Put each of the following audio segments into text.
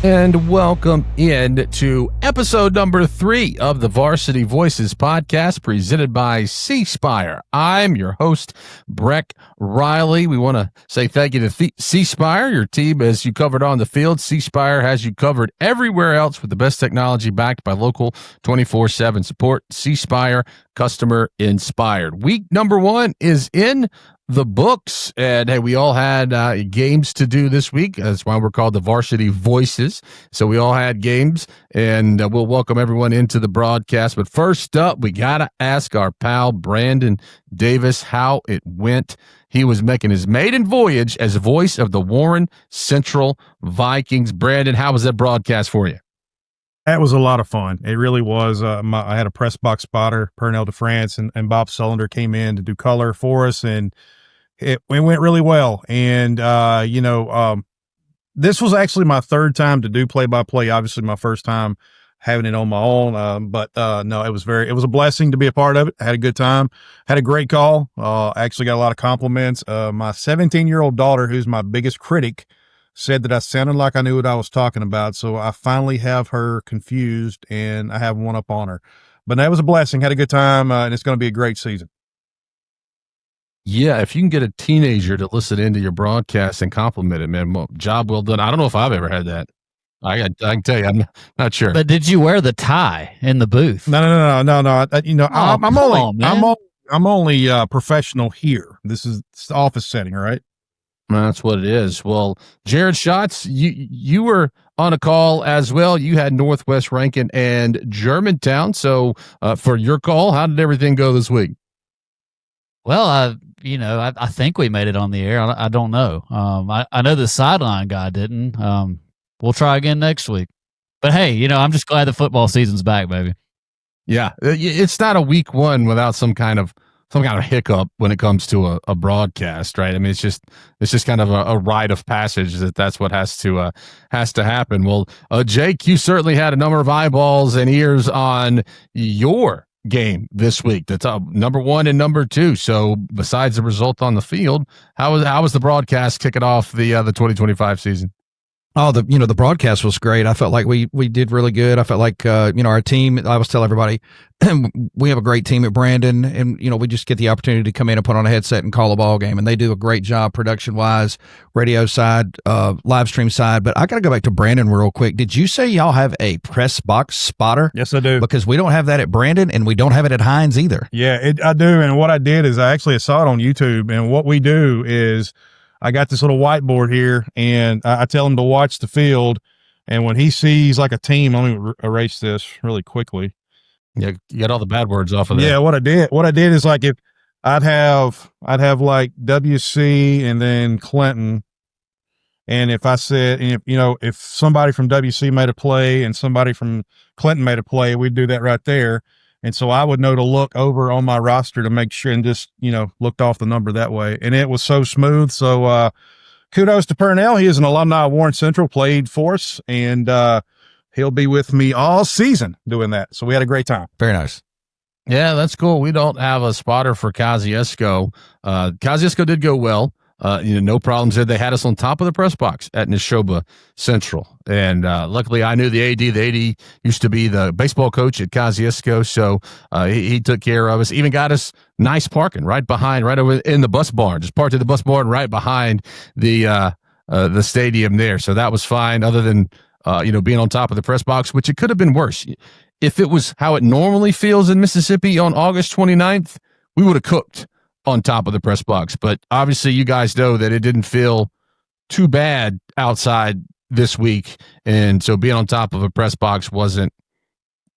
And welcome in to episode number 3 of the Varsity Voices podcast presented by C-Spire. I'm your host, Breck Riley. We want to say thank you to C-Spire, your team, as you covered on the field. C-Spire has you covered everywhere else with the best technology backed by local 24/7 support. C-Spire, customer inspired. Week number 1 is in the books, and hey, we all had games to do this week. That's why we're called the Varsity Voices. So we all had games, and we'll welcome everyone into the broadcast. But first up, we gotta ask our pal Brandon Davis how it went. He was making his maiden voyage as voice of the Warren Central Vikings. Brandon, how was that broadcast for you? That was a lot of fun. It really was. I had a press box spotter, Pernell DeFrance, and Bob Sullender came in to do color for us, and it went really well. And, this was actually my third time to do play-by-play. Obviously, my first time having it on my own. But no, it was a blessing to be a part of it. I had a good time. Had a great call. Actually got a lot of compliments. My 17-year-old daughter, who's my biggest critic, said that I sounded like I knew what I was talking about. So I finally have her confused, and I have one up on her. But that was a blessing. Had a good time, and it's going to be a great season. Yeah, if you can get a teenager to listen into your broadcast and compliment it, man, well, job well done. I don't know if I've ever had that. I can tell you, I'm not sure. But did you wear the tie in the booth? No. I'm only professional here. This is the office setting, right? That's what it is. Well, Jared Schatz, you were on a call as well. You had Northwest Rankin and Germantown. So for your call, how did everything go this week? Well, I think we made it on the air. I don't know. I know the sideline guy didn't. We'll try again next week. But hey, I'm just glad the football season's back, baby. Yeah, it's not a week 1 without some kind of hiccup when it comes to a broadcast, right? I mean, it's just kind of a rite of passage that's what has to happen. Well, Jake, you certainly had a number of eyeballs and ears on your game this week. That's number 1 and number 2. So besides the result on the field, how was the broadcast kicking off the 2025 season? Oh, the broadcast was great. I felt like we did really good. I felt like, our team, I always tell everybody, we have a great team at Brandon, and, we just get the opportunity to come in and put on a headset and call a ball game, and they do a great job production wise, radio side, live stream side. But I got to go back to Brandon real quick. Did you say y'all have a press box spotter? Yes, I do. Because we don't have that at Brandon, and we don't have it at Hines either. Yeah, I do. And what I did is I saw it on YouTube, and what we do is I got this little whiteboard here, and I tell him to watch the field. And when he sees like a team, let me erase this really quickly. Yeah, you got all the bad words off of there. Yeah, what I did is like if I'd have like WC and then Clinton, and if I said, if somebody from WC made a play and somebody from Clinton made a play, we'd do that right there. And so I would know to look over on my roster to make sure and just, looked off the number that way. And it was so smooth. So kudos to Pernell. He is an alumni of Warren Central, played for us, and he'll be with me all season doing that. So we had a great time. Very nice. Yeah, that's cool. We don't have a spotter for Kosciusko. Kosciusko did go well. No problems there. They had us on top of the press box at Neshoba Central. And luckily I knew the AD. The AD used to be the baseball coach at Kosciusko, so he took care of us. Even got us nice parking right over in the bus barn. Just parked at the bus barn right behind the stadium there. So that was fine, other than being on top of the press box, which it could have been worse. If it was how it normally feels in Mississippi on August 29th, we would have cooked on top of the press box. But obviously you guys know that it didn't feel too bad outside this week. And so being on top of a press box wasn't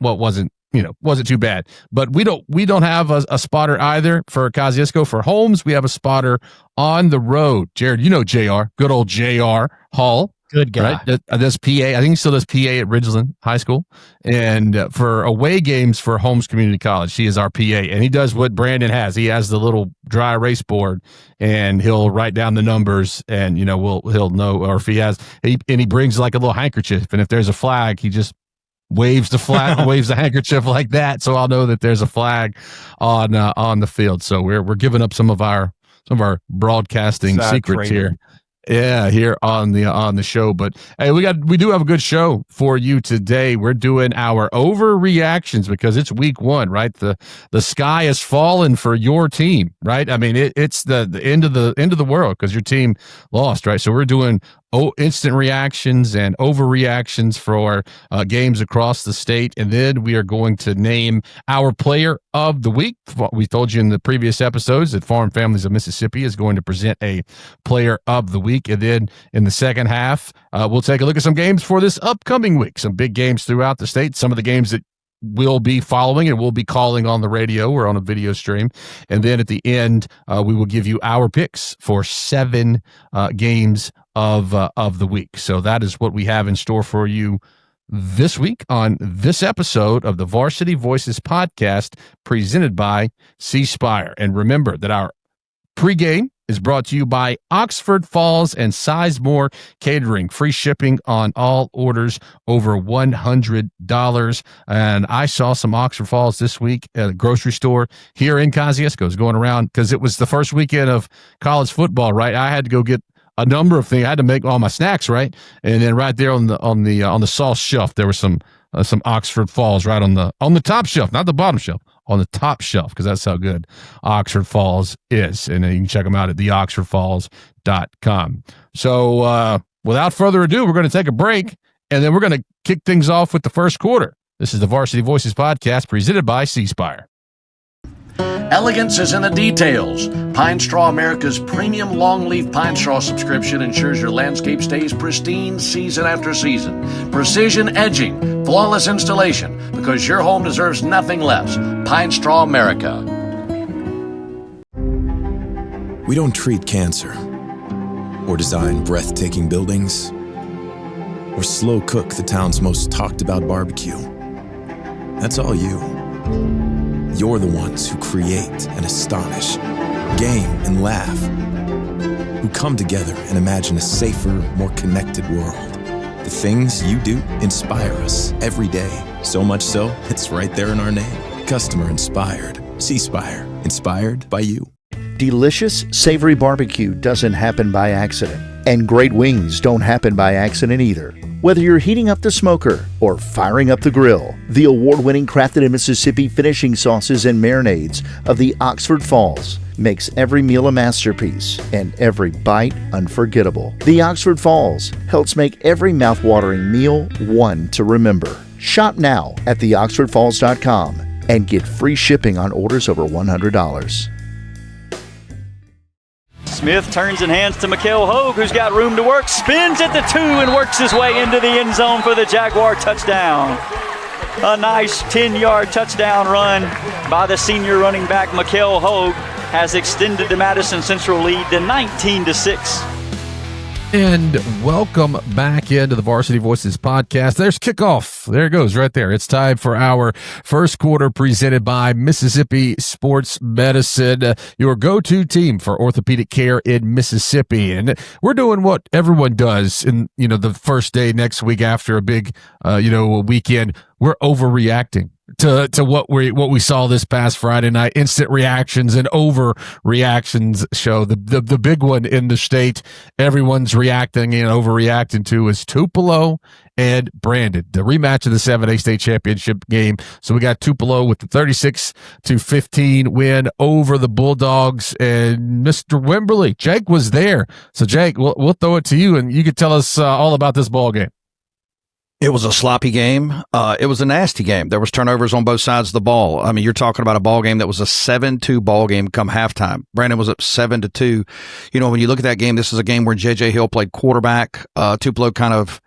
too bad. But we don't have a spotter either for Kosciusko. For Holmes, we have a spotter on the road. Jared, JR, good old JR Hall. Good guy. Right? Does PA. I think he still does PA at Ridgeland High School. And for away games for Holmes Community College, he is our PA. And he does what Brandon has. He has the little dry erase board, and he'll write down the numbers, and he'll know. Or if he has, he brings like a little handkerchief, and if there's a flag, he just waves the flag, waves the handkerchief like that, so I'll know that there's a flag on the field. So we're giving up some of our broadcasting secrets here. Yeah, here on the show. But hey, we do have a good show for you today. We're doing our overreactions because it's week 1, right? The sky has fallen for your team, right? I mean, it's the end of the world because your team lost, right? So we're doing instant reactions and overreactions for games across the state, and then we are going to name our player of the week. We told you in the previous episodes that Farm Families of Mississippi is going to present a player of the week, and then in the second half, we'll take a look at some games for this upcoming week, some big games throughout the state, some of the games that we'll be following and we'll be calling on the radio or on a video stream. And then at the end, we will give you our picks for 7 games of the week. So that is what we have in store for you this week on this episode of the Varsity Voices podcast presented by C Spire. And remember that our pregame is brought to you by Oxford Falls and Sizemore Catering. Free shipping on all orders over $100. And I saw some Oxford Falls this week at a grocery store here in Kosciusko. I was going around because it was the first weekend of college football, right? I had to go get a number of things. I had to make all my snacks, right? And then right there on the sauce shelf, there was some Oxford Falls right on the top shelf, not the bottom shelf, on the top shelf, because that's how good Oxford Falls is. And you can check them out at theoxfordfalls.com. So without further ado, we're going to take a break, and then we're going to kick things off with the first quarter. This is the Varsity Voices podcast presented by C Spire. Elegance is in the details. Pine Straw America's premium longleaf pine straw subscription ensures your landscape stays pristine season after season. Precision edging, flawless installation, because your home deserves nothing less. Pine Straw America. We don't treat cancer, or design breathtaking buildings, or slow cook the town's most talked about barbecue. That's all you. You're the ones who create and astonish, game and laugh, who come together and imagine a safer, more connected world. The things you do inspire us every day, so much so it's right there in our name. Customer inspired. C-Spire. Inspired by you. Delicious, savory barbecue doesn't happen by accident, and great wings don't happen by accident either. Whether you're heating up the smoker or firing up the grill, the award-winning crafted in Mississippi finishing sauces and marinades of the Oxford Falls makes every meal a masterpiece and every bite unforgettable. The Oxford Falls helps make every mouth-watering meal one to remember. Shop now at theoxfordfalls.com and get free shipping on orders over $100. Smith turns and hands to Mikael Hogue, who's got room to work, spins at the 2 and works his way into the end zone for the Jaguar touchdown. A nice 10-yard touchdown run by the senior running back Mikael Hogue has extended the Madison Central lead to 19-6. And welcome back into the Varsity Voices podcast. There's kickoff. There it goes right there. It's time for our first quarter presented by Mississippi Sports Medicine, your go-to team for orthopedic care in Mississippi. And we're doing what everyone does in, the first day next week after a big, weekend. We're overreacting to what we saw this past Friday night. Instant reactions and overreactions show. The big one in the state, everyone's reacting and overreacting to, is Tupelo and Brandon, the rematch of the 7A state championship game. So we got Tupelo with the 36-15 win over the Bulldogs, and Mr. Wimberly, Jake, was there. So Jake, we'll throw it to you, and you could tell us all about this ball game. It was a sloppy game. It was a nasty game. There was turnovers on both sides of the ball. I mean, you're talking about a ball game that was a 7-2 ball game come halftime. Brandon was up 7-2. When you look at that game, this is a game where J.J. Hill played quarterback. Tupelo kind of,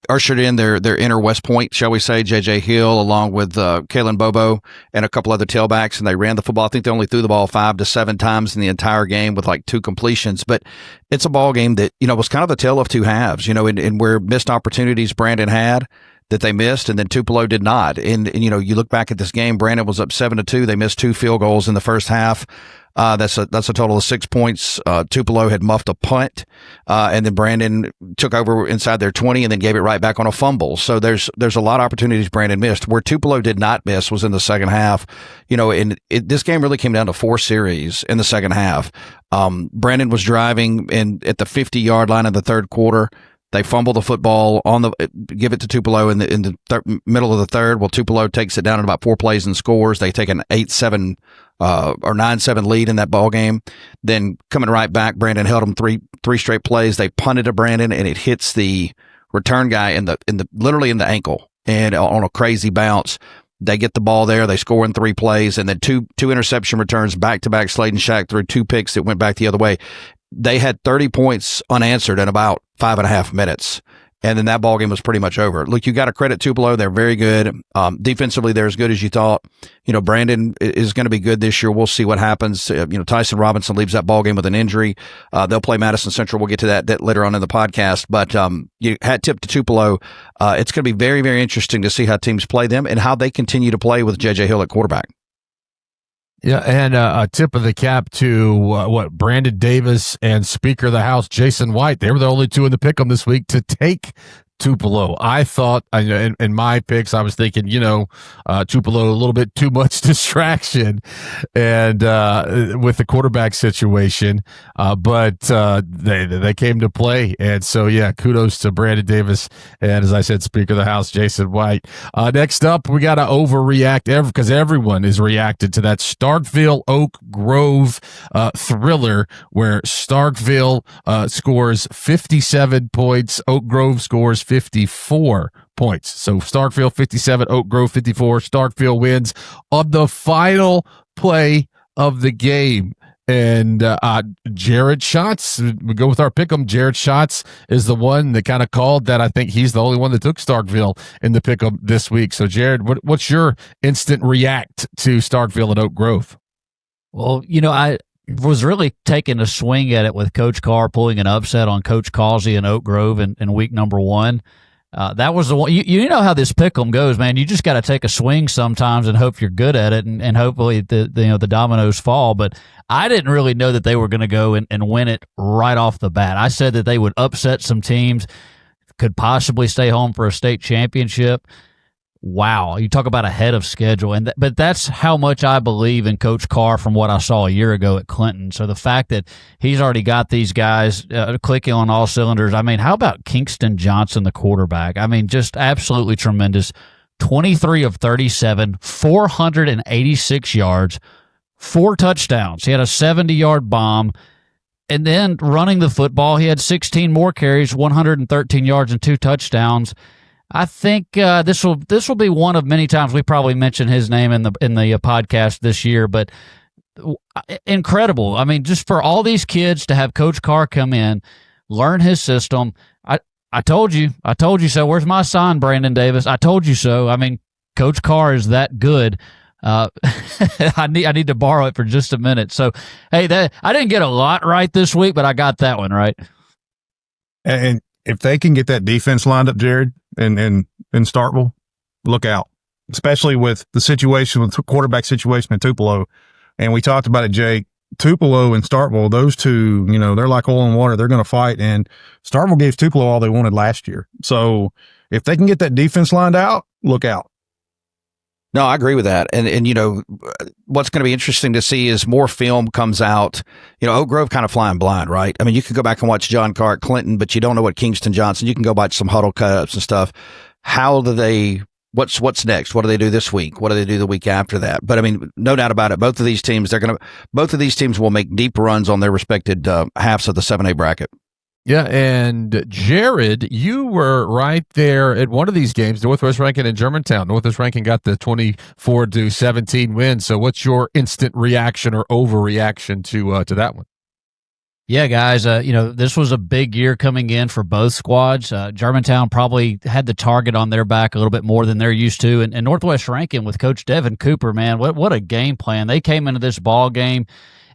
ushered in their inner West Point, shall we say, J.J. Hill, along with Kalen Bobo and a couple other tailbacks, and they ran the football. I think they only threw the ball 5 to 7 times in the entire game with like 2 completions. But it's a ball game that, was kind of the tale of two halves, and where missed opportunities Brandon had that they missed, and then Tupelo did not. And you look back at this game, Brandon was up 7-2. They missed 2 field goals in the first half. That's a total of 6 points. Tupelo had muffed a punt, and then Brandon took over inside their 20 and then gave it right back on a fumble. So there's a lot of opportunities Brandon missed. Where Tupelo did not miss was in the second half. This game really came down to 4 series in the second half. Brandon was driving at the 50-yard line in the third quarter. They fumble the football give it to Tupelo in the middle of the third. Well, Tupelo takes it down in about 4 plays and scores. They take an 8-7 or 9-7 lead in that ball game. Then coming right back, Brandon held them three straight plays. They punted to Brandon, and it hits the return guy literally in the ankle, and on a crazy bounce. They get the ball there. They score in 3 plays, and then two interception returns back to back. Slade and Shack threw 2 picks that went back the other way. They had 30 points unanswered in about 5.5 minutes. And then that ball game was pretty much over. Look, you got to credit Tupelo. They're very good. Defensively, they're as good as you thought. Brandon is going to be good this year. We'll see what happens. Tyson Robinson leaves that ball game with an injury. They'll play Madison Central. We'll get to that later on in the podcast. But you had tip to Tupelo. It's going to be very, very interesting to see how teams play them and how they continue to play with J.J. Hill at quarterback. Yeah, and a tip of the cap to Brandon Davis and Speaker of the House Jason White. They were the only 2 in the pick'em this week to take Tupelo. I thought, in my picks, I was thinking, Tupelo a little bit too much distraction, and with the quarterback situation, but they came to play, and so kudos to Brandon Davis and, as I said, Speaker of the House Jason White. Next up, we got to overreact because everyone is reacted to that Starkville-Oak Grove thriller where Starkville scores 57 points, Oak Grove scores 54 points. So Starkville 57, Oak Grove 54. Starkville wins on the final play of the game. And Jared Schatz, we go with our pick'em. Jared Schatz is the one that kind of called that. I think he's the only one that took Starkville in the pick'em this week. So Jared, what's your instant react to Starkville and Oak Grove? Well, I was really taking a swing at it with Coach Carr pulling an upset on Coach Causey and Oak Grove in week number 1. That was the one. You know how this pick'em goes, man. You just got to take a swing sometimes and hope you're good at it, and hopefully the dominoes fall. But I didn't really know that they were going to go and win it right off the bat. I said that they would upset some teams, could possibly stay home for a state championship. Wow, you talk about ahead of schedule, but that's how much I believe in Coach Carr from what I saw a year ago at Clinton. So the fact that he's already got these guys clicking on all cylinders. I mean, how about Kingston Johnson, the quarterback? I mean, just absolutely tremendous. 23 of 37, 486 yards, 4 touchdowns. He had a 70-yard bomb. And then running the football, he had 16 more carries, 113 yards, and 2 touchdowns. I think this will be one of many times we probably mention his name in the podcast this year, but incredible. I mean, just for all these kids to have Coach Carr come in, learn his system. I told you so. Where's my sign, Brandon Davis? I told you so. I mean, Coach Carr is that good. I need to borrow it for just a minute. So, hey, I didn't get a lot right this week, but I got that one right. And if they can get that defense lined up, Jared, in Starkville, look out. Especially with the situation, with the quarterback situation in Tupelo. And we talked about it, Jake. Tupelo and Starkville, those two, they're like oil and water. They're going to fight. And Starkville gave Tupelo all they wanted last year. So if they can get that defense lined out, look out. No, I agree with that. And what's going to be interesting to see is more film comes out. Oak Grove kind of flying blind, right? I mean, you could go back and watch John Carr at Clinton, but you don't know what Kingston Johnson. You can go watch some huddle cut-ups and stuff. How do they – what's next? What do they do this week? What do they do the week after that? But, I mean, no doubt about it, both of these teams will make deep runs on their respected halves of the 7A bracket. Yeah, and Jared, you were right there at one of these games, Northwest Rankin and Germantown. Northwest Rankin got the 24-17 win. So what's your instant reaction or overreaction to that one? Yeah, guys, this was a big year coming in for both squads. Germantown probably had the target on their back a little bit more than they're used to. And Northwest Rankin with Coach Devin Cooper, man, what a game plan. They came into this ball game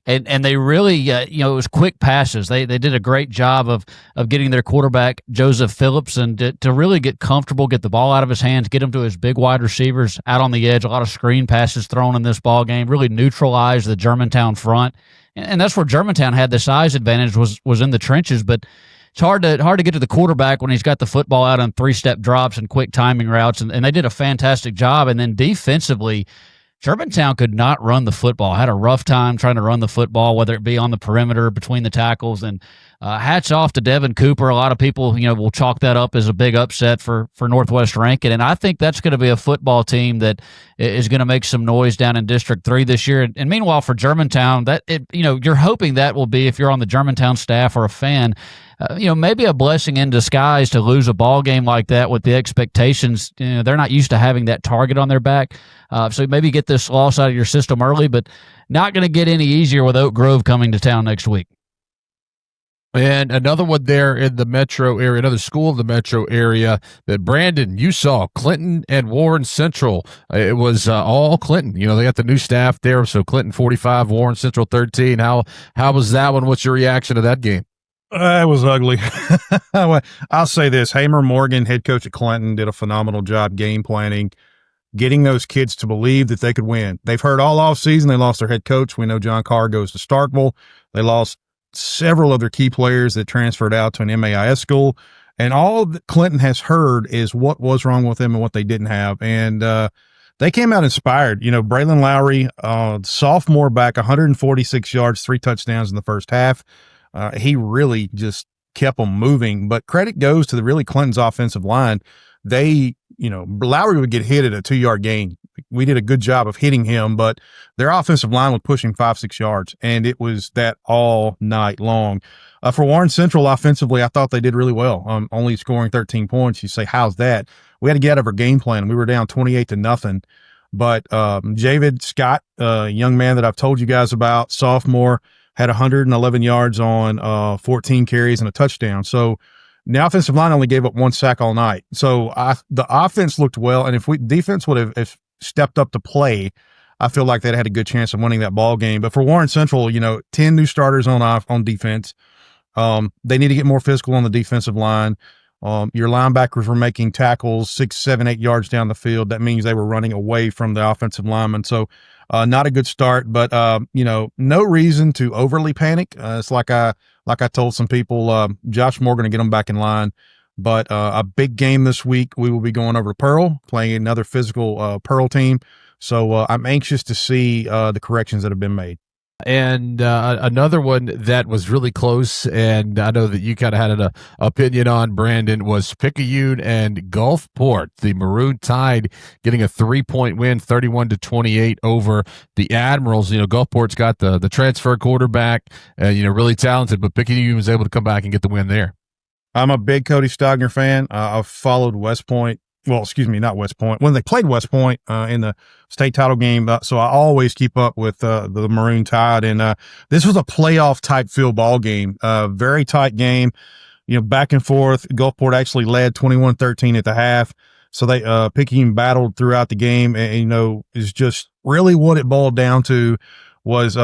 And they really, it was quick passes. They did a great job of getting their quarterback, Joseph Phillipson, to really get comfortable, get the ball out of his hands, get him to his big wide receivers out on the edge. A lot of screen passes thrown in this ball game, really neutralize the Germantown front. And that's where Germantown had the size advantage, was in the trenches. But it's hard to get to the quarterback when he's got the football out on 3-step drops and quick timing routes. And they did a fantastic job. And then defensively, Germantown could not run the football, had a rough time trying to run the football, whether it be on the perimeter between the tackles. And hats off to Devin Cooper. A lot of people, will chalk that up as a big upset for Northwest Rankin. And I think that's going to be a football team that is going to make some noise down in District 3 this year. And meanwhile, for Germantown, you're hoping that will be, if you're on the Germantown staff or a fan, maybe a blessing in disguise to lose a ball game like that with the expectations. They're not used to having that target on their back. So maybe get this loss out of your system early, but not going to get any easier with Oak Grove coming to town next week. And another one there in the metro area, another school in the metro area that, Brandon, you saw, Clinton and Warren Central. It was all Clinton. They got the new staff there, so Clinton 45, Warren Central 13. How was that one? What's your reaction to that game? It was ugly. I'll say this. Hamer Morgan, head coach at Clinton, did a phenomenal job game planning, getting those kids to believe that they could win. They've heard all offseason they lost their head coach. We know John Carr goes to Starkville. They lost several other key players that transferred out to an MAIS school. And all that Clinton has heard is what was wrong with them and what they didn't have. And they came out inspired. Braylon Lowry, sophomore back, 146 yards, 3 touchdowns in the first half. He really just kept them moving. But credit goes to Clinton's offensive line. Lowry would get hit at a 2-yard gain. We did a good job of hitting him, but their offensive line was pushing 5-6 yards, and it was that all night long. For Warren Central, offensively, I thought they did really well. Only scoring 13 points. You say, how's that? We had to get out of our game plan. We were down 28-0. But Javid Scott, a young man that I've told you guys about, sophomore, had 111 yards on 14 carries and a touchdown. So the offensive line only gave up 1 sack all night. So the offense looked well, and if defense would have stepped up to play, I feel like they'd had a good chance of winning that ball game. But for Warren Central, 10 new starters on defense. They need to get more physical on the defensive line. Your linebackers were making tackles 6, 7, 8 yards down the field. That means they were running away from the offensive lineman. So not a good start, but no reason to overly panic. It's like I told some people, Josh Moore going to get them back in line. But a big game this week, we will be going over to Pearl, playing another physical Pearl team. So I'm anxious to see the corrections that have been made. And another one that was really close, and I know that you kind of had an opinion on, Brandon, was Picayune and Gulfport. The Maroon Tide getting a 3-point win, 31-28 over the Admirals. Gulfport's got the transfer quarterback, really talented, but Picayune was able to come back and get the win there. I'm a big Cody Stogner fan. I've followed West Point. Well, excuse me, not West Point. When they played West Point in the state title game, so I always keep up with the Maroon Tide. And this was a playoff type field ball game, very tight game. Back and forth. Gulfport actually led 21-13 at the half. So they Picayune battled throughout the game, and is just really what it boiled down to. Was,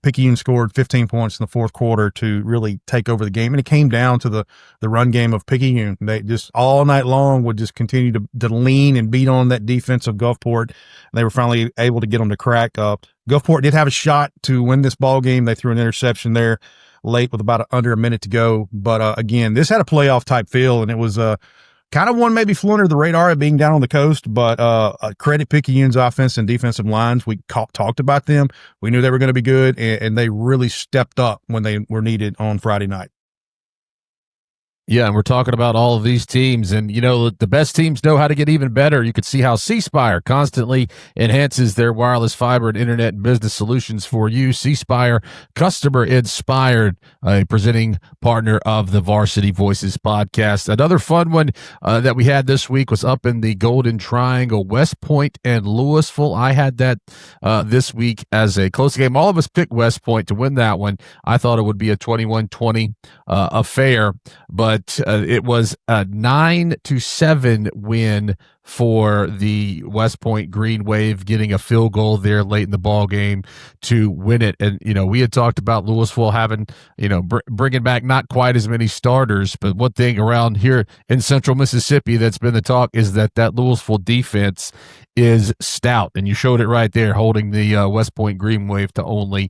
Picayune scored 15 points in the fourth quarter to really take over the game. And it came down to the run game of Picayune. They just all night long would just continue to lean and beat on that defense of Gulfport. They were finally able to get them to crack. Gulfport did have a shot to win this ball game. They threw an interception there late with about under a minute to go. But again, this had a playoff type feel, and it was kind of one maybe flew under the radar of being down on the coast, but credit Picayune's offense and defensive lines. We talked about them. We knew they were going to be good, and they really stepped up when they were needed on Friday night. Yeah, and we're talking about all of these teams, and the best teams know how to get even better. You can see how C Spire constantly enhances their wireless fiber and internet and business solutions for you. C Spire, customer inspired, a presenting partner of the Varsity Voices podcast. Another fun one that we had this week was up in the Golden Triangle, West Point and Louisville. I had that this week as a close game. All of us picked West Point to win that one. I thought it would be a 21-20 affair, but it was a 9-7 win for the West Point Green Wave, getting a field goal there late in the ball game to win it. And, we had talked about Louisville having, bringing back not quite as many starters, but one thing around here in Central Mississippi that's been the talk is that Louisville defense is stout, and you showed it right there, holding the West Point Green Wave to only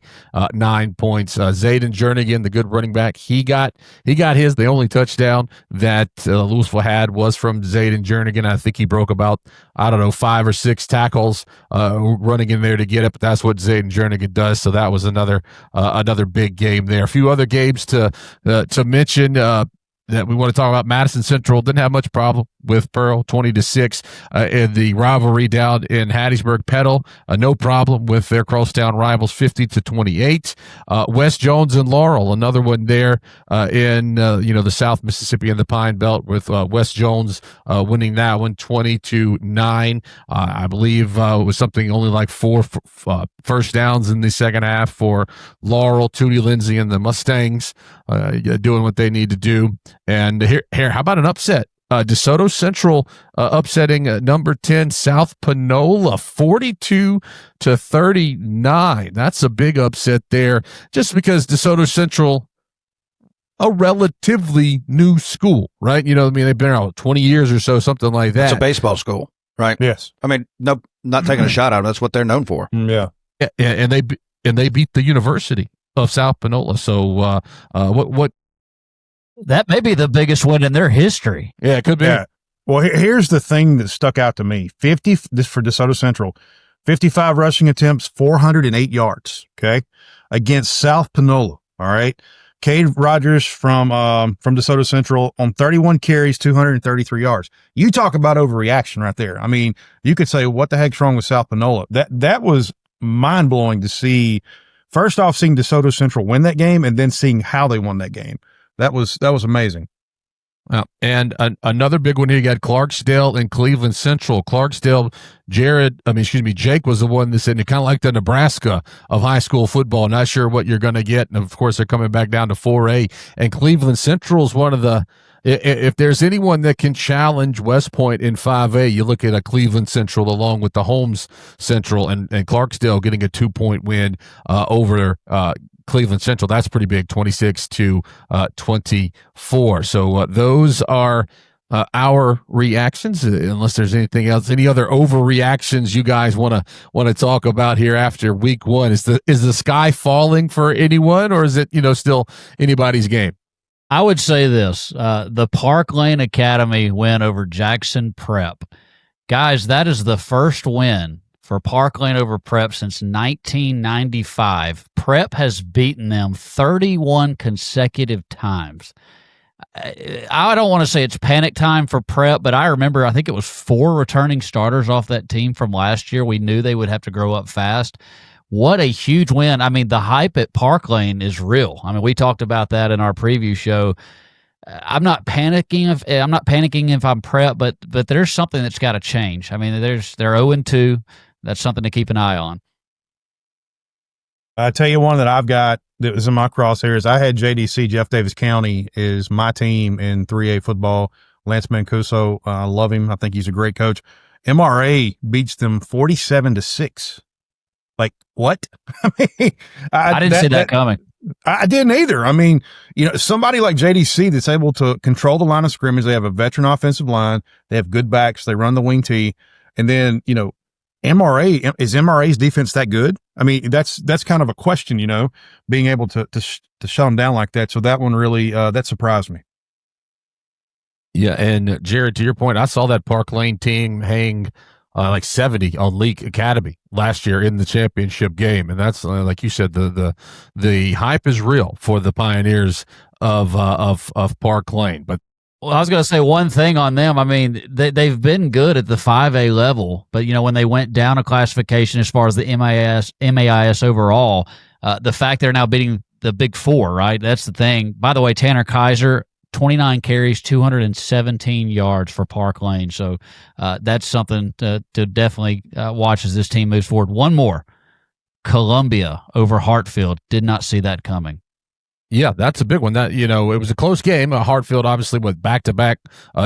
9 points. Zayden Jernigan, the good running back, he got his. The only touchdown that Louisville had was from Zayden Jernigan. I think he broke about 5 or 6 tackles running in there to get it, but that's what Zayden Jernigan does. So that was another big game there. A few other games to mention. That we want to talk about. Madison Central didn't have much problem with Pearl, 20-6 in the rivalry down in Hattiesburg. Petal, no problem with their crosstown rivals, 50-28. West Jones and Laurel, another one there in the South Mississippi and the Pine Belt, with West Jones winning that one 20-9. I believe it was something only like 4 first downs in the second half for Laurel. Tootie Lindsay and the Mustangs doing what they need to do. And here, how about an upset? DeSoto Central upsetting number 10 South Panola 42-39. That's a big upset there, just because DeSoto Central, a relatively new school, right? They've been around 20 years or so, something like that. It's a baseball school, right? Yes. I mean, no, not taking a shot out. That's what they're known for. Yeah. And they beat the University of South Panola. So what? That may be the biggest win in their history. Yeah, it could be. Yeah. Well, here's the thing that stuck out to me. This for DeSoto Central, 55 rushing attempts, 408 yards. Okay, against South Panola. All right, Cade Rogers from DeSoto Central on 31 carries, 233 yards. You talk about overreaction right there. I mean, you could say, what the heck's wrong with South Panola? That was mind blowing to see. First off, seeing DeSoto Central win that game, and then seeing how they won that game. That was amazing. And another big one here, you got Clarksdale and Cleveland Central. Clarksdale, Jake was the one that said, kind of like the Nebraska of high school football. Not sure what you're going to get. And of course, they're coming back down to 4A. And Cleveland Central is one of the, if there's anyone that can challenge West Point in 5A, you look at a Cleveland Central along with the Holmes Central, and Clarksdale getting a 2-point win over Cleveland Central. That's pretty big, 26-24. So those are our reactions. Unless there's anything else, any other overreactions you guys want to talk about here after week 1? Is the sky falling for anyone, or is it still anybody's game? I would say this: the Parklane Academy win over Jackson Prep. Guys, that is the first win for Parklane over Prep since 1995. Prep has beaten them 31 consecutive times. I don't want to say it's panic time for Prep, but I think it was 4 returning starters off that team from last year. We knew they would have to grow up fast. What a huge win. I mean, the hype at Parklane is real. I mean, we talked about that in our preview show. I'm not panicking if I'm Prep, but there's something that's got to change. I mean, they're 0-2. That's something to keep an eye on. I tell you one that I've got that was in my crosshairs. I had JDC, Jeff Davis County, is my team in 3A football. Lance Mancuso, I love him. I think he's a great coach. MRA beats them 47-6. Like, what? I mean, I didn't see that coming. I didn't either. I mean, somebody like JDC that's able to control the line of scrimmage. They have a veteran offensive line. They have good backs. They run the wing tee. And then, MRA, is MRA's defense that good? I mean, that's kind of a question, being able to shut them down like that. So that one really, that surprised me. Yeah. And Jared, to your point, I saw that Parklane team hang like 70 on Leake Academy last year in the championship game. And that's, like you said, the hype is real for the Pioneers of Parklane. But well, I was going to say one thing on them. I mean, they've been good at the 5A level, but when they went down a classification as far as the MAIS overall, the fact they're now beating the Big Four, right? That's the thing. By the way, Tanner Kaiser, 29 carries, 217 yards for Parklane. So that's something to definitely watch as this team moves forward. One more, Columbia over Hartfield. Did not see that coming. Yeah, that's a big one. That, it was a close game. Hartfield obviously with back-to-back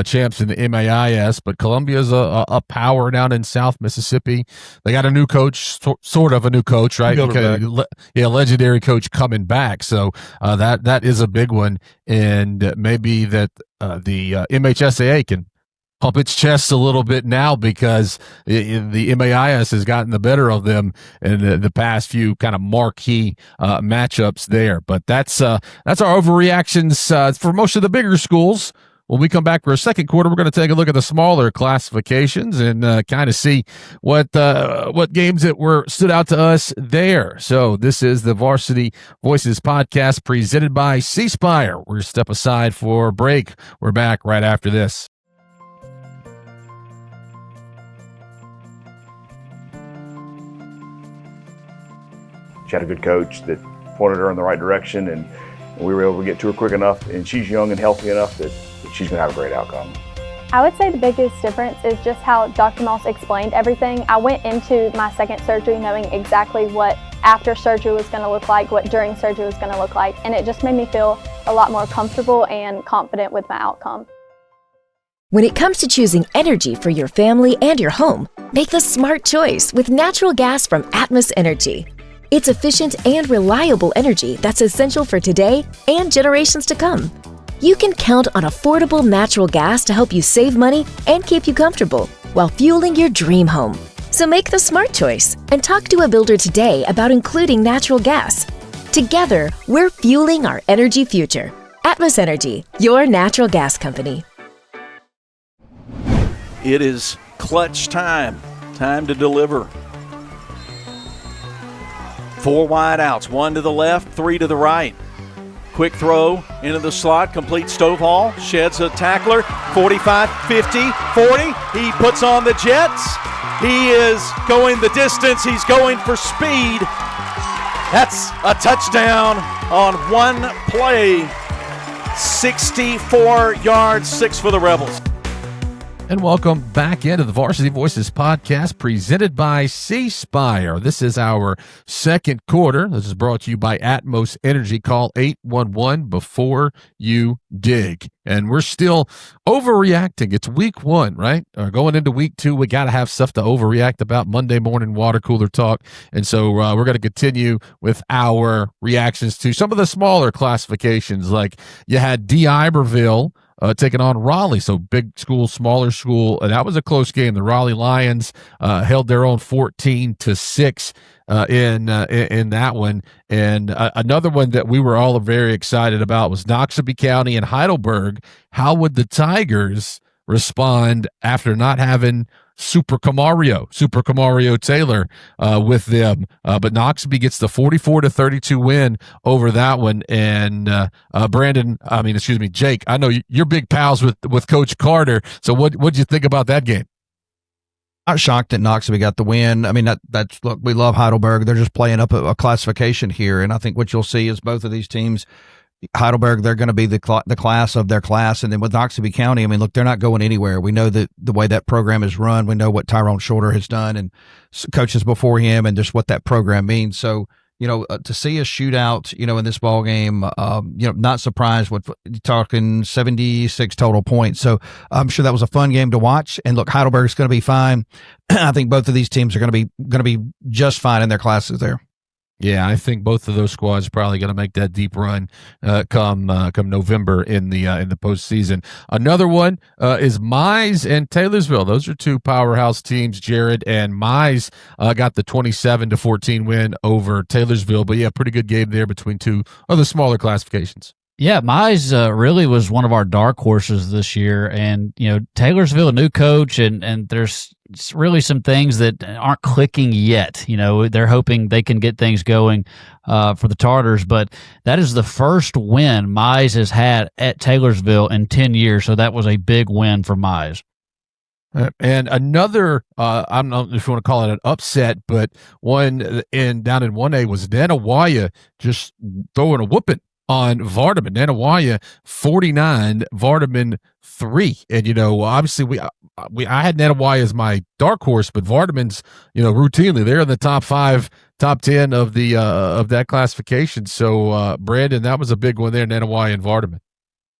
champs in the MAIS, but Columbia's a power down in South Mississippi. They got a new coach, sort of a new coach, right? Legendary coach coming back. So that is a big one, and maybe that the MHSAA can pump its chest a little bit now because the MAIS has gotten the better of them in the past few kind of marquee matchups there. But that's our overreactions for most of the bigger schools. When we come back for a second quarter, we're going to take a look at the smaller classifications and kind of see what games that stood out to us there. So this is the Varsity Voices podcast presented by C Spire. We're going to step aside for a break. We're back right after this. She had a good coach that pointed her in the right direction, and we were able to get to her quick enough, and she's young and healthy enough that she's going to have a great outcome. I would say the biggest difference is just how Dr. Moss explained everything. I went into my second surgery knowing exactly what after surgery was going to look like, what during surgery was going to look like, and it just made me feel a lot more comfortable and confident with my outcome. When it comes to choosing energy for your family and your home, make the smart choice with natural gas from Atmos Energy. It's efficient and reliable energy that's essential for today and generations to come. You can count on affordable natural gas to help you save money and keep you comfortable while fueling your dream home. So make the smart choice and talk to a builder today about including natural gas. Together, we're fueling our energy future. Atmos Energy, your natural gas company. It is clutch time. Time to deliver. 4 wide outs, 1 to the left, 3 to the right. Quick throw into the slot, complete Stovall, sheds a tackler, 45, 50, 40. He puts on the Jets. He is going the distance. He's going for speed. That's a touchdown on one play. 64 yards, 6 for the Rebels. And welcome back into the Varsity Voices podcast presented by C Spire. This is our second quarter. This is brought to you by Atmos Energy. Call 811 before you dig. And we're still overreacting. It's week 1, right? Going into week 2, we got to have stuff to overreact about. Monday morning water cooler talk. And so we're going to continue with our reactions to some of the smaller classifications. Like you had D. Iberville taking on Raleigh. So big school, smaller school. That was a close game. The Raleigh Lions held their own 14-6 in that one. And another one that we were all very excited about was Noxubee County and Heidelberg. How would the Tigers respond after not having Super Camario Taylor with them? But Noxubee gets the 44-32 win over that one. And Jake, I know you're big pals with Coach Carter. So what'd you think about that game? Not shocked that Noxubee got the win. I mean, that's look, we love Heidelberg. They're just playing up a classification here. And I think what you'll see is both of these teams, Heidelberg, they're going to be the class of their class. And then with Noxubee County, I mean, look, they're not going anywhere. We know that the way that program is run, we know what Tyrone Shorter has done and coaches before him and just what that program means. So, to see a shootout, in this ball game, not surprised with talking 76 total points. So I'm sure that was a fun game to watch. And look, Heidelberg's going to be fine. I think both of these teams are going to be just fine in their classes there. Yeah, I think both of those squads are probably going to make that deep run come November in the postseason. Another one is Mize and Taylorsville. Those are two powerhouse teams. Jared and Mize got the 27-14 win over Taylorsville. But yeah, pretty good game there between two of the smaller classifications. Yeah, Mize really was one of our dark horses this year, and Taylorsville, a new coach, and there's really some things that aren't clicking yet. They're hoping they can get things going for the Tartars, but that is the first win Mize has had at Taylorsville in 10 years, so that was a big win for Mize. And another, I don't know if you want to call it an upset, but one down in 1A was Nanih Waiya just throwing a whooping on Vardaman. Nanih Waiya 49, Vardaman 3. And obviously I had Nanih Waiya as my dark horse, but Vardaman's routinely they're in the top 5, top 10 of the of that classification. So Brandon, that was a big one there, Nanih Waiya and Vardaman.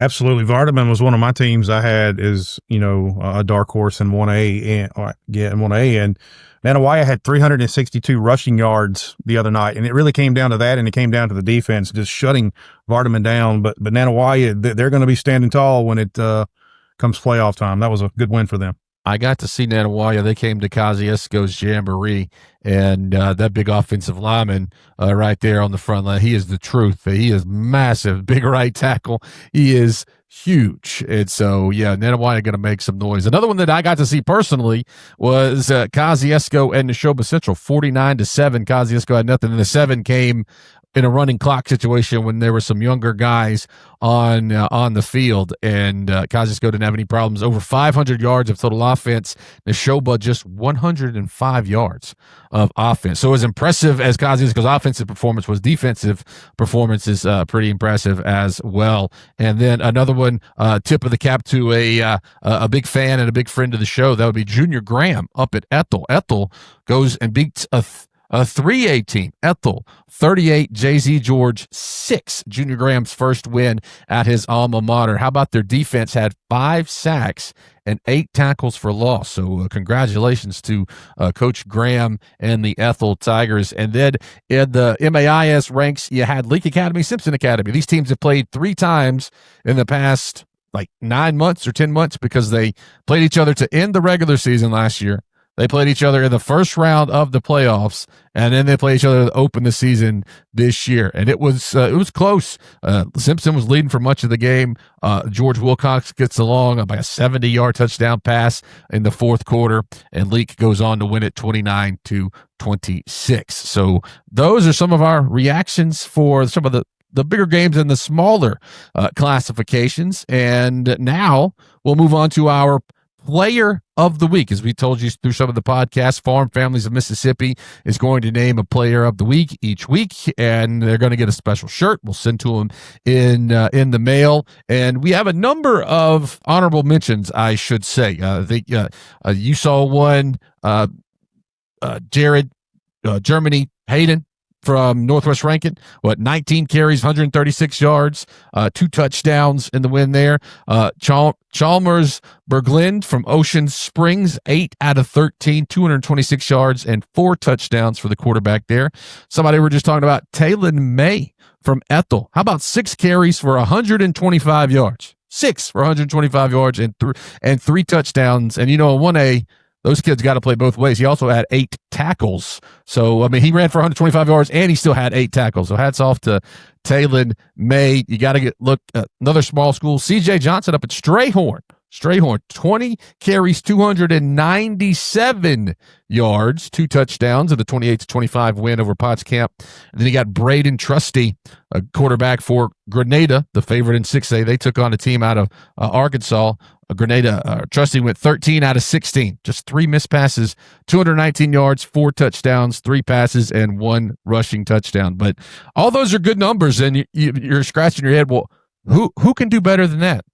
Absolutely. Vardaman was one of my teams I had as, a dark horse in 1A in 1A. And Nanih Waiya had 362 rushing yards the other night. And it really came down to that. And it came down to the defense, just shutting Vardaman down. But Nanih Waiya, they're going to be standing tall when it comes playoff time. That was a good win for them. I got to see Nanih Waiya. They came to Kosciusko's Jamboree, and that big offensive lineman right there on the front line, he is the truth. He is massive, big right tackle. He is huge. And so, Nanih Waiya going to make some noise. Another one that I got to see personally was Kosciusko and Neshoba Central, 49-7. Kosciusko had nothing, and the 7 came in a running clock situation when there were some younger guys on the field, and Kosciusko didn't have any problems. Over 500 yards of total offense. Neshoba just 105 yards of offense. So as impressive as Kosciusko's offensive performance was, defensive performance is pretty impressive as well. And then another one, tip of the cap to a big fan and a big friend of the show. That would be Junior Graham up at Ethel. Ethel goes and beats a 3A team. Ethel 38, JZ George 6. Junior Graham's first win at his alma mater. How about their defense? Had 5 sacks and 8 tackles for loss. So congratulations to Coach Graham and the Ethel Tigers. And then in the MAIS ranks, you had Leake Academy, Simpson Academy. These teams have played 3 times in the past 9 months or 10 months because they played each other to end the regular season last year. They played each other in the first round of the playoffs, and then they played each other to open the season this year. And it was close. Simpson was leading for much of the game. George Wilcox gets along by a 70-yard touchdown pass in the fourth quarter, and Leake goes on to win it 29-26. So those are some of our reactions for some of the bigger games in the smaller classifications. And now we'll move on to our Player of the Week. As we told you through some of the podcasts, Farm Families of Mississippi is going to name a Player of the Week each week, and they're going to get a special shirt. We'll send to them in the mail. And we have a number of honorable mentions, I should say. You saw one, Jared Germany Hayden from Northwest Rankin, 19 carries, 136 yards, 2 touchdowns in the win there. Chalmers Berglind from Ocean Springs, 8 out of 13, 226 yards and 4 touchdowns for the quarterback there. Somebody we were just talking about, Taylon May from Ethel. How about 6 carries for 125 yards? 6 for 125 yards and 3 touchdowns. And in 1A, those kids got to play both ways. He also had 8 tackles. So, he ran for 125 yards and he still had 8 tackles. So hats off to Taylon May. You got to look another small school. CJ Johnson up at Strayhorn, 20 carries, 297 yards, 2 touchdowns in the 28-25 win over Potts Camp. And then you got Braden Trusty, a quarterback for Grenada, the favorite in 6A. They took on a team out of Arkansas. Grenada, Trusty went 13 out of 16, just 3 missed passes, 219 yards, 4 touchdowns, 3 passes, and 1 rushing touchdown. But all those are good numbers, and you're scratching your head. Well, who can do better than that?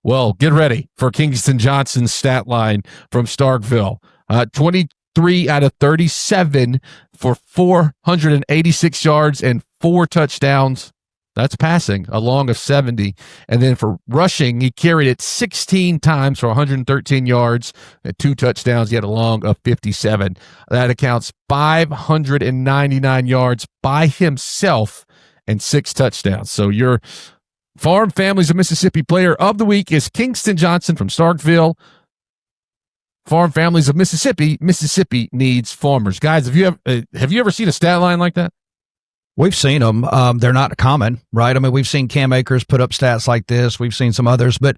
Well, get ready for Kingston Johnson's stat line from Starkville. 23 out of 37 for 486 yards and 4 touchdowns. That's passing, a long of 70. And then for rushing, he carried it 16 times for 113 yards and 2 touchdowns. He had a long of 57. That accounts 599 yards by himself and 6 touchdowns. So your Farm Families of Mississippi Player of the Week is Kingston Johnson from Starkville. Farm Families of Mississippi. Mississippi needs farmers. Guys, have you ever seen a stat line like that? We've seen them. They're not common, right? We've seen Cam Akers put up stats like this. We've seen some others, but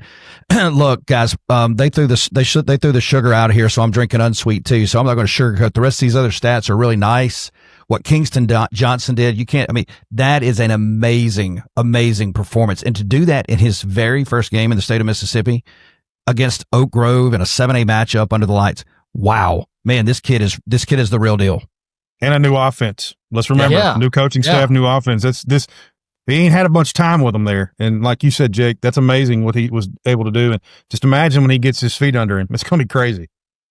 look, guys, they threw the sugar out of here, so I'm drinking unsweet too. So I'm not going to sugarcoat. The rest of these other stats are really nice. What Kingston Johnson did, that is an amazing, amazing performance. And to do that in his very first game in the state of Mississippi against Oak Grove in a 7A matchup under the lights. Wow, man, this kid is the real deal. And a new offense. Let's remember, new coaching staff, new offense. It's he ain't had a bunch of time with them there. And like you said, Jake, that's amazing what he was able to do. And just imagine when he gets his feet under him, it's going to be crazy.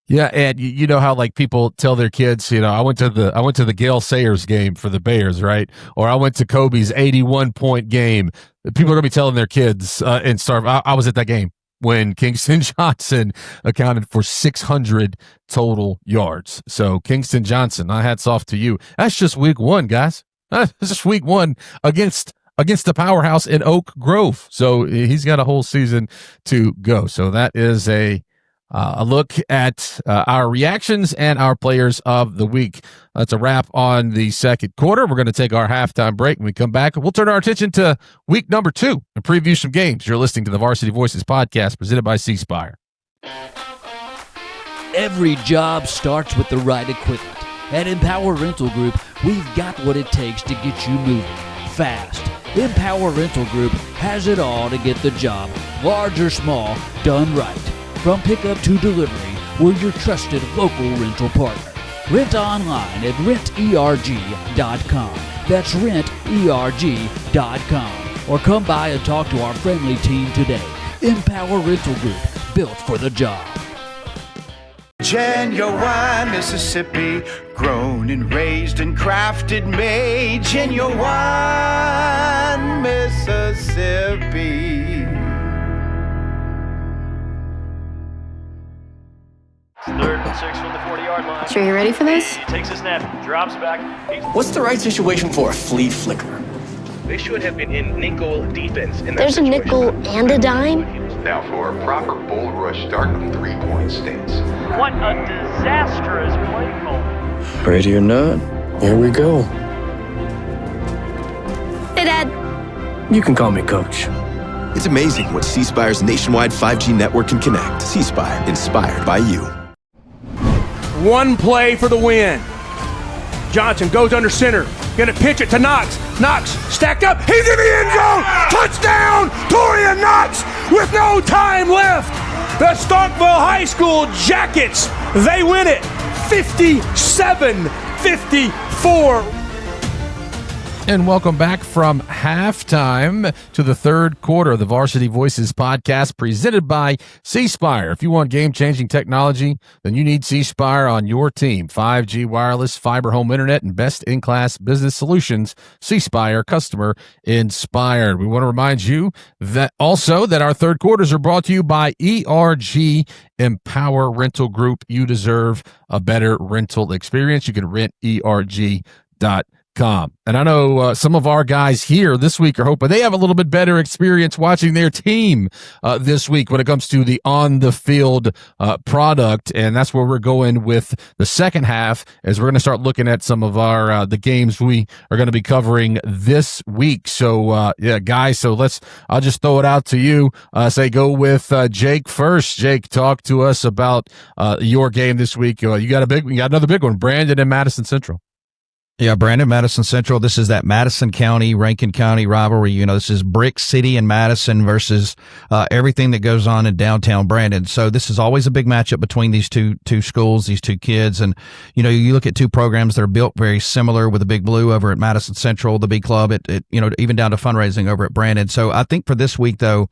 Yeah, and you know how like people tell their kids, I went to the Gale Sayers game for the Bears, right? Or I went to Kobe's 81-point game. People are gonna be telling their kids and start. I was at that game when Kingston Johnson accounted for 600 total yards. So Kingston Johnson, hats off to you. That's just week 1, guys. That's just week 1 against the powerhouse in Oak Grove. So he's got a whole season to go. So that is a look at our reactions and our players of the week. That's a wrap on the second quarter. We're going to take our halftime break. When we come back, we'll turn our attention to week number 2 and preview some games. You're listening to the Varsity Voices podcast presented by C Spire. Every job starts with the right equipment. At Empower Rental Group, we've got what it takes to get you moving fast. Empower Rental Group has it all to get the job, large or small, done right. From pickup to delivery, we're your trusted local rental partner. Rent online at renterg.com. That's renterg.com. Or come by and talk to our friendly team today. Empower Rental Group, built for the job. Genuine Mississippi, grown and raised and crafted, made. Genuine Mississippi. Third and 6 from the 40-yard line. Sure you're ready for this? He takes a snap, drops back. What's the right situation for a flea flicker? They should have been in nickel defense. There's a nickel and a dime? Now for a proper bull rush start from 3-point stance. What a disastrous play call. Ready or not, here we go. Hey, Dad. You can call me Coach. It's amazing what C Spire's nationwide 5G network can connect. C Spire, inspired by you. One play for the win. Johnson goes under center. Gonna pitch it to Knox. Knox stacked up. He's in the end zone. Touchdown, Torian Knox with no time left. The Starkville High School Jackets, they win it 57-54. And welcome back from halftime to the third quarter of the Varsity Voices podcast presented by C Spire. If you want game-changing technology, then you need C Spire on your team. 5G wireless, fiber home internet, and best-in-class business solutions. C Spire, customer inspired. We want to remind you that also that our third quarters are brought to you by ERG Empower Rental Group. You deserve a better rental experience. You can rent ERG.com. And I know some of our guys here this week are hoping they have a little bit better experience watching their team this week when it comes to the on-the-field product, and that's where we're going with the second half, as we're going to start looking at some of our the games we are going to be covering this week. So, yeah, guys, so I'll just throw it out to you. Say go with Jake first. Jake, talk to us about your game this week. You got another big one, Brandon and Madison Central. Yeah, Brandon, Madison Central. This is that Madison County, Rankin County rivalry. This is Brick City and Madison versus everything that goes on in downtown Brandon. So this is always a big matchup between these two schools, these two kids. And, you look at two programs that are built very similar, with the Big Blue over at Madison Central, the big club at even down to fundraising over at Brandon. So I think for this week, though,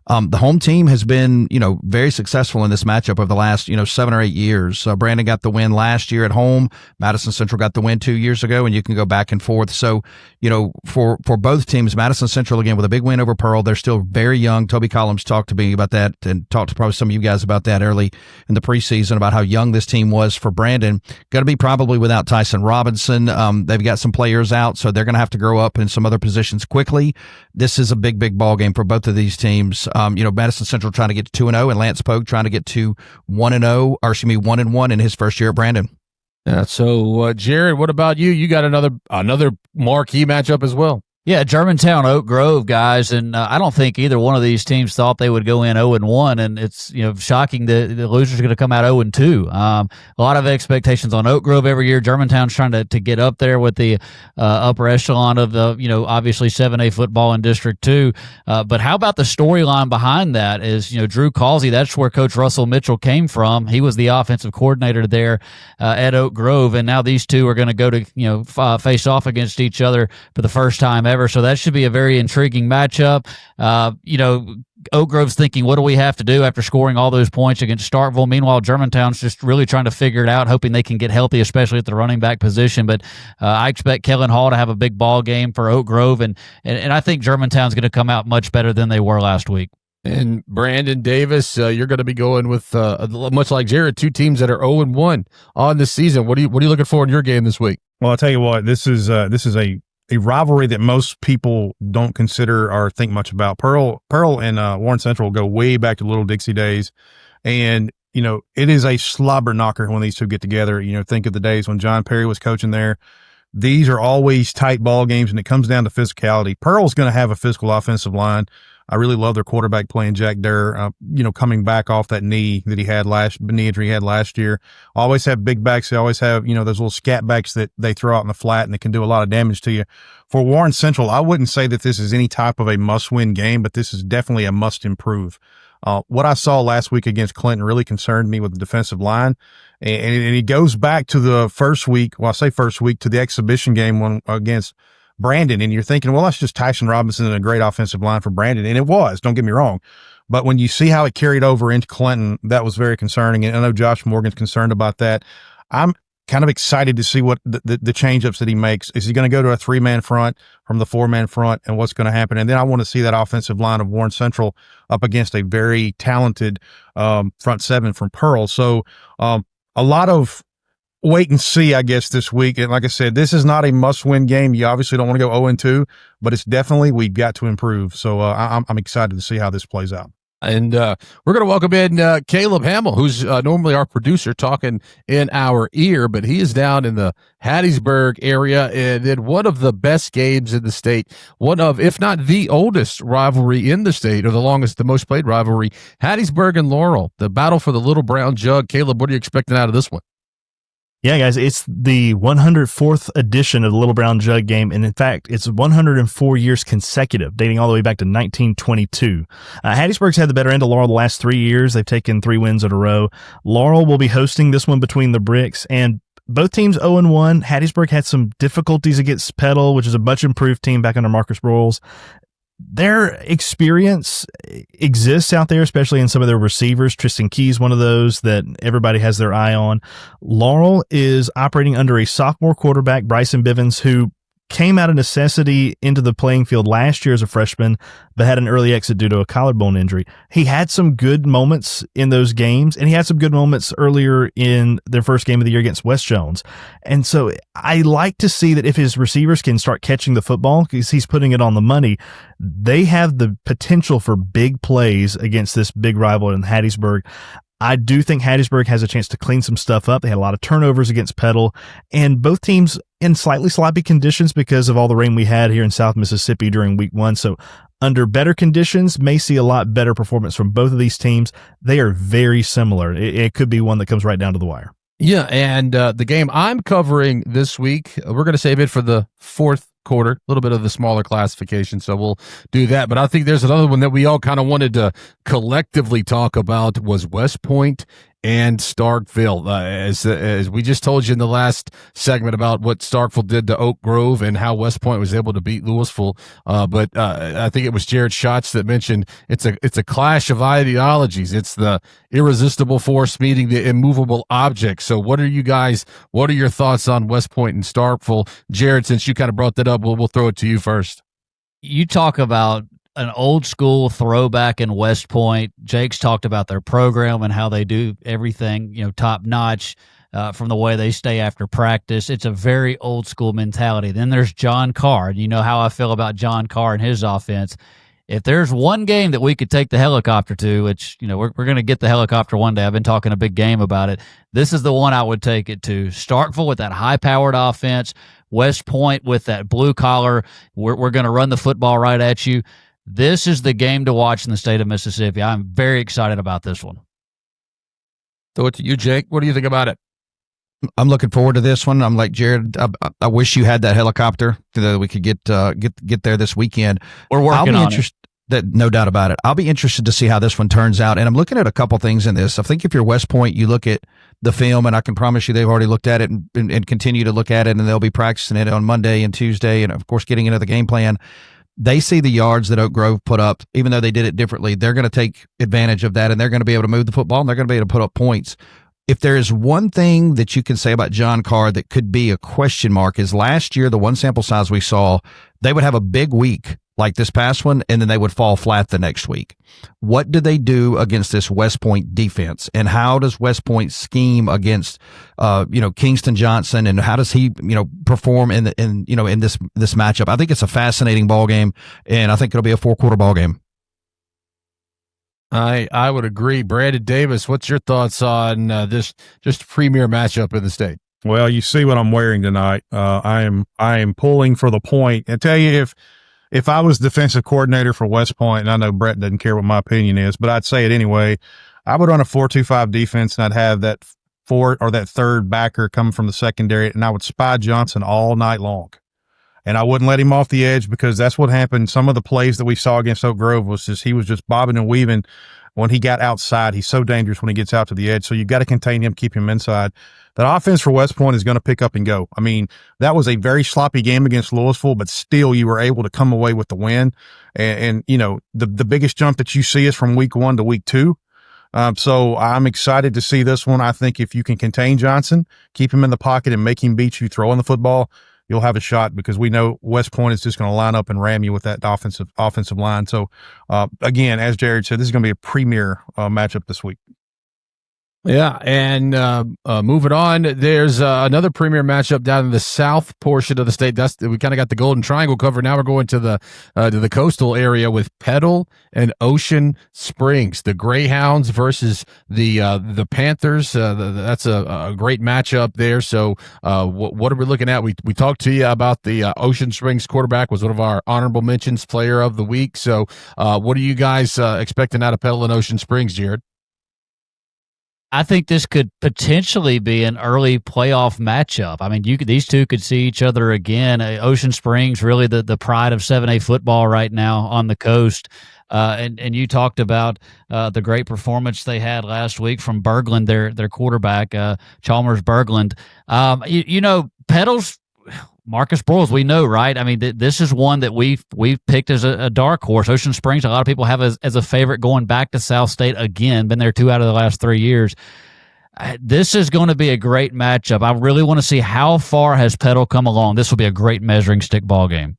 the home team has been, very successful in this matchup over the last, 7 or 8 years. Brandon got the win last year at home. Madison Central got the win 2 years ago, and you can go back and forth. So, for both teams, Madison Central, again, with a big win over Pearl, they're still very young. Toby Collins talked to me about that and talked to probably some of you guys about that early in the preseason about how young this team was for Brandon. Going to be probably without Tyson Robinson. They've got some players out, so they're going to have to grow up in some other positions quickly. This is a big, big ball game for both of these teams. Madison Central trying to get to 2-0, and Lance Pogue trying to get to 1-1 in his first year at Brandon. Yeah. So, Jared, what about you? You got another marquee matchup as well. Yeah, Germantown-Oak Grove, guys, and I don't think either one of these teams thought they would go in 0-1, and it's shocking that the losers are going to come out 0-2. A lot of expectations on Oak Grove every year. Germantown's trying to get up there with the upper echelon of the obviously 7A football in District 2. But how about the storyline behind that is Drew Causey. That's where Coach Russell Mitchell came from. He was the offensive coordinator there at Oak Grove, and now these two are going to go to face off against each other for the first time ever whatever. So that should be a very intriguing matchup. Oak Grove's thinking, what do we have to do after scoring all those points against Starkville? Meanwhile, Germantown's just really trying to figure it out, hoping they can get healthy, especially at the running back position. But I expect Kellen Hall to have a big ball game for Oak Grove, and I think Germantown's going to come out much better than they were last week. And Brandon Davis, you're going to be going with much like Jared, two teams that are 0-1 on the season. What are you looking for in your game this week? Well, I'll tell you what, this is a rivalry that most people don't consider or think much about. Pearl and Warren Central go way back to Little Dixie days, and it is a slobber knocker when these two get together. Think of the days when John Perry was coaching there. These are always tight ball games, and it comes down to physicality. Pearl's going to have a physical offensive line. I really love their quarterback playing Jack Durr, coming back off that knee injury he had last year. Always have big backs. They always have, those little scat backs that they throw out in the flat, and they can do a lot of damage to you. For Warren Central, I wouldn't say that this is any type of a must-win game, but this is definitely a must-improve. What I saw last week against Clinton really concerned me with the defensive line. And it goes back to the first week. Well, I say first week, to the exhibition game against Brandon. And you're thinking, well, that's just Tyson Robinson and a great offensive line for Brandon. And it was, don't get me wrong. But when you see how it carried over into Clinton, that was very concerning. And I know Josh Morgan's concerned about that. I'm kind of excited to see what the change-ups that he makes. Is he going to go to a 3-man front from the 4-man front, and what's going to happen? And then I want to see that offensive line of Warren Central up against a very talented front seven from Pearl. So a lot of wait and see, I guess, this week. And like I said, this is not a must-win game. You obviously don't want to go 0-2, but it's definitely, we've got to improve. So I'm excited to see how this plays out. And we're going to welcome in Caleb Hamill, who's normally our producer, talking in our ear, but he is down in the Hattiesburg area and in one of the best games in the state, one of, if not the oldest rivalry in the state, or the most played rivalry, Hattiesburg and Laurel, the battle for the Little Brown Jug. Caleb, what are you expecting out of this one? Yeah, guys, it's the 104th edition of the Little Brown Jug game, and in fact, it's 104 years consecutive, dating all the way back to 1922. Hattiesburg's had the better end of Laurel the last 3 years. They've taken 3 wins in a row. Laurel will be hosting this one between the bricks, and both teams 0-1. Hattiesburg had some difficulties against Petal, which is a much improved team back under Marcus Broyles. Their experience exists out there, especially in some of their receivers. Tristan Key's one of those that everybody has their eye on. Laurel is operating under a sophomore quarterback, Bryson Bivens, who came out of necessity into the playing field last year as a freshman, but had an early exit due to a collarbone injury. He had some good moments in those games, and he had some good moments earlier in their first game of the year against West Jones. And so I like to see that if his receivers can start catching the football, because he's putting it on the money, they have the potential for big plays against this big rival in Hattiesburg. I do think Hattiesburg has a chance to clean some stuff up. They had a lot of turnovers against Petal, and both teams in slightly sloppy conditions because of all the rain we had here in South Mississippi during week 1. So under better conditions, may see a lot better performance from both of these teams. They are very similar. It could be one that comes right down to the wire. Yeah, and the game I'm covering this week, we're going to save it for the fourth quarter, a little bit of the smaller classification, so we'll do that. But I think there's another one that we all kind of wanted to collectively talk about, was West Point and Starkville. As we just told you in the last segment about what Starkville did to Oak Grove and how West Point was able to beat Louisville. But I think it was Jared Schatz that mentioned it's a clash of ideologies. It's the irresistible force meeting the immovable object. So what are your thoughts on West Point and Starkville? Jared, since you kind of brought that up, we'll throw it to you first. You talk about an old school throwback in West Point. Jake's talked about their program and how they do everything, top notch, from the way they stay after practice. It's a very old school mentality. Then there's John Carr. You know how I feel about John Carr and his offense. If there's one game that we could take the helicopter to, which, we're going to get the helicopter one day. I've been talking a big game about it. This is the one I would take it to. Starkville with that high-powered offense. West Point with that blue collar. We're going to run the football right at you. This is the game to watch in the state of Mississippi. I'm very excited about this one. Throw it to you, Jake. What do you think about it? I'm looking forward to this one. I'm like Jared. I wish you had that helicopter so that we could get there this weekend. We're working on it. That no doubt about it. I'll be interested to see how this one turns out. And I'm looking at a couple things in this. I think if you're West Point, you look at the film, and I can promise you they've already looked at it and continue to look at it, and they'll be practicing it on Monday and Tuesday, and of course getting into the game plan. They see the yards that Oak Grove put up, even though they did it differently. They're going to take advantage of that, and they're going to be able to move the football, and they're going to be able to put up points. If there is one thing that you can say about John Carr that could be a question mark, is last year, the one sample size we saw, they would have a big week like this past one, and then they would fall flat the next week. What do they do against this West Point defense, and how does West Point scheme against, Kingston Johnson, and how does he, perform in this matchup? I think it's a fascinating ball game, and I think it'll be a 4-quarter ball game. I would agree. Brandon Davis, what's your thoughts on this just premier matchup in the state? Well, you see what I'm wearing tonight. I am pulling for the Point. I tell you, if I was defensive coordinator for West Point, and I know Brett doesn't care what my opinion is, but I'd say it anyway, I would run a 4-2-5 defense, and I'd have that that third backer coming from the secondary, and I would spy Johnson all night long. And I wouldn't let him off the edge, because that's what happened. Some of the plays that we saw against Oak Grove was he was just bobbing and weaving when he got outside. He's so dangerous when he gets out to the edge. So you got to contain him, keep him inside. That offense for West Point is going to pick up and go. I mean, that was a very sloppy game against Louisville, but still you were able to come away with the win. And the biggest jump that you see is from week 1 to week 2. So I'm excited to see this one. I think if you can contain Johnson, keep him in the pocket and make him beat you throwing the football, you'll have a shot, because we know West Point is just going to line up and ram you with that offensive line. So, again, as Jared said, this is going to be a premier matchup this week. Yeah, and moving on, there's another premier matchup down in the south portion of the state. We kind of got the Golden Triangle covered. Now we're going to the coastal area with Petal and Ocean Springs. The Greyhounds versus the Panthers. That's a great matchup there. So what are we looking at? We talked to you about the Ocean Springs quarterback was one of our honorable mentions, player of the week. So what are you guys expecting out of Petal and Ocean Springs, Jared? I think this could potentially be an early playoff matchup. I mean, these two could see each other again. Ocean Springs, really the pride of 7A football right now on the coast. And you talked about the great performance they had last week from Berglund, their quarterback, Chalmers Berglund. Petal's Marcus Broyles, we know, right? I mean, this is one that we've picked as a dark horse. Ocean Springs, a lot of people have as a favorite going back to South State again. Been there 2 out of the last 3 years. This is going to be a great matchup. I really want to see how far has Petal come along. This will be a great measuring stick ball game.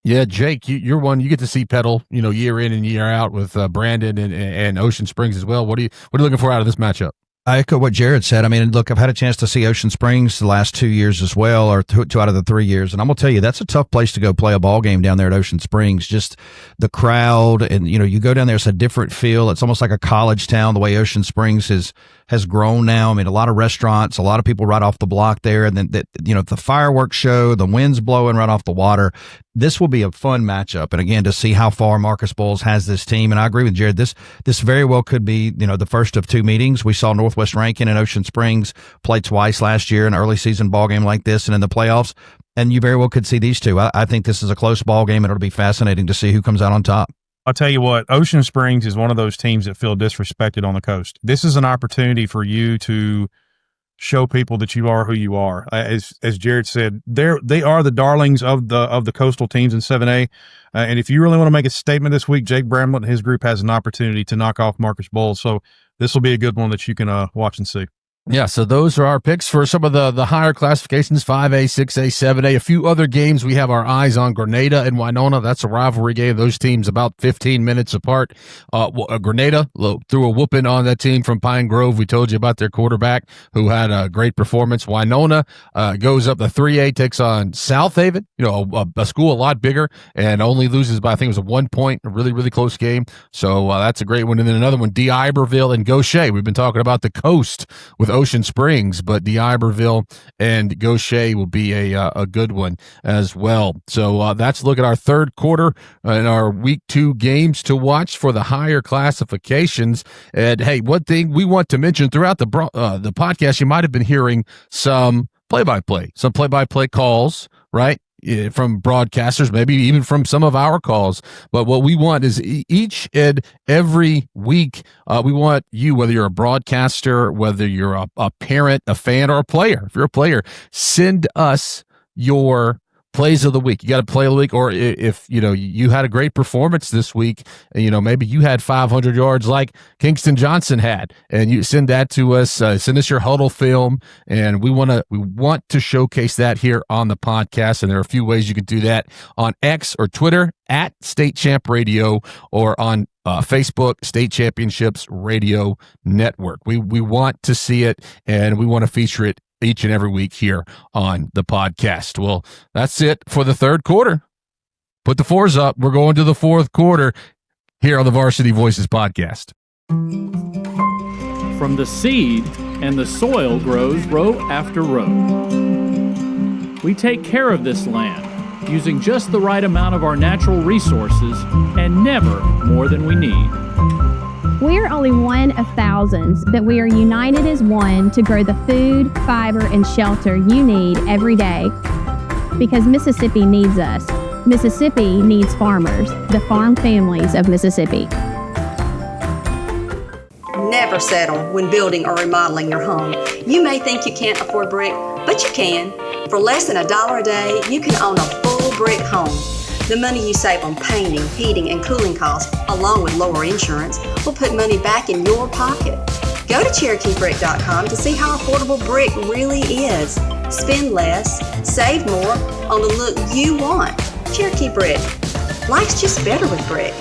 Yeah, Jake, you're one. You get to see Petal, year in and year out with Brandon and Ocean Springs as well. What are you looking for out of this matchup? I echo what Jared said. I mean, look, I've had a chance to see Ocean Springs the last 2 years as well, or 2 out of the 3 years. And I'm going to tell you, that's a tough place to go play a ball game down there at Ocean Springs. Just the crowd, and, you go down there, it's a different feel. It's almost like a college town, the way Ocean Springs has grown now. I mean, a lot of restaurants, a lot of people right off the block there. And then, the fireworks show, the wind's blowing right off the water. This will be a fun matchup. And again, to see how far Marcus Broyles has this team. And I agree with Jared. This very well could be, the first of 2 meetings. We saw Northwest Rankin and Ocean Springs play twice last year in an early season ball game like this and in the playoffs. And you very well could see these two. I think this is a close ball game, and it'll be fascinating to see who comes out on top. I'll tell you what, Ocean Springs is one of those teams that feel disrespected on the coast. This is an opportunity for you to show people that you are who you are. As Jared said, they are the darlings of the coastal teams in 7A. And if you really want to make a statement this week, Jake Bramlett and his group has an opportunity to knock off Marcus Broyles. So this will be a good one that you can watch and see. Yeah, so those are our picks for some of the higher classifications, 5A, 6A, 7A. A few other games we have our eyes on, Grenada and Winona. That's a rivalry game. Those teams about 15 minutes apart. Grenada threw a whooping on that team from Pine Grove. We told you about their quarterback who had a great performance. Winona goes up the 3A, takes on South Haven, a school a lot bigger, and only loses by, I think it was a 1 point, a really, really close game. So that's a great one. And then another one, D'Iberville and Gaucher. We've been talking about the coast with Ocean Springs, but D'Iberville and Gaucher will be a good one as well. So that's a look at our third quarter and our week 2 games to watch for the higher classifications. And hey, one thing we want to mention throughout the podcast, you might have been hearing some play-by-play calls, right? from broadcasters, maybe even from some of our calls. But what we want is each and every week, we want you, whether you're a broadcaster, whether you're a parent, a fan, or a player. If you're a player, send us your plays of the week. You got a play of the week, or if you had a great performance this week, maybe you had 500 yards like Kingston Johnson had, and you send that to us. Send us your huddle film, and we want to showcase that here on the podcast. And there are a few ways you can do that on X or Twitter at State Champ Radio, or on Facebook, State Championships Radio Network. We want to see it, and we want to feature it each and every week here on the podcast. Well, that's it for the third quarter. Put the fours up. We're going to the fourth quarter here on the Varsity Voices podcast. From the seed and the soil grows row after row. We take care of this land using just the right amount of our natural resources and never more than we need. We are only one of thousands, but we are united as one to grow the food, fiber, and shelter you need every day. Because Mississippi needs us. Mississippi needs farmers, the farm families of Mississippi. Never settle when building or remodeling your home. You may think you can't afford brick, but you can. For less than $1 a day, you can own a full brick home. The money you save on painting, heating, and cooling costs, along with lower insurance, will put money back in your pocket. Go to CherokeeBrick.com to see how affordable brick really is. Spend less, save more on the look you want. Cherokee Brick. Life's just better with brick.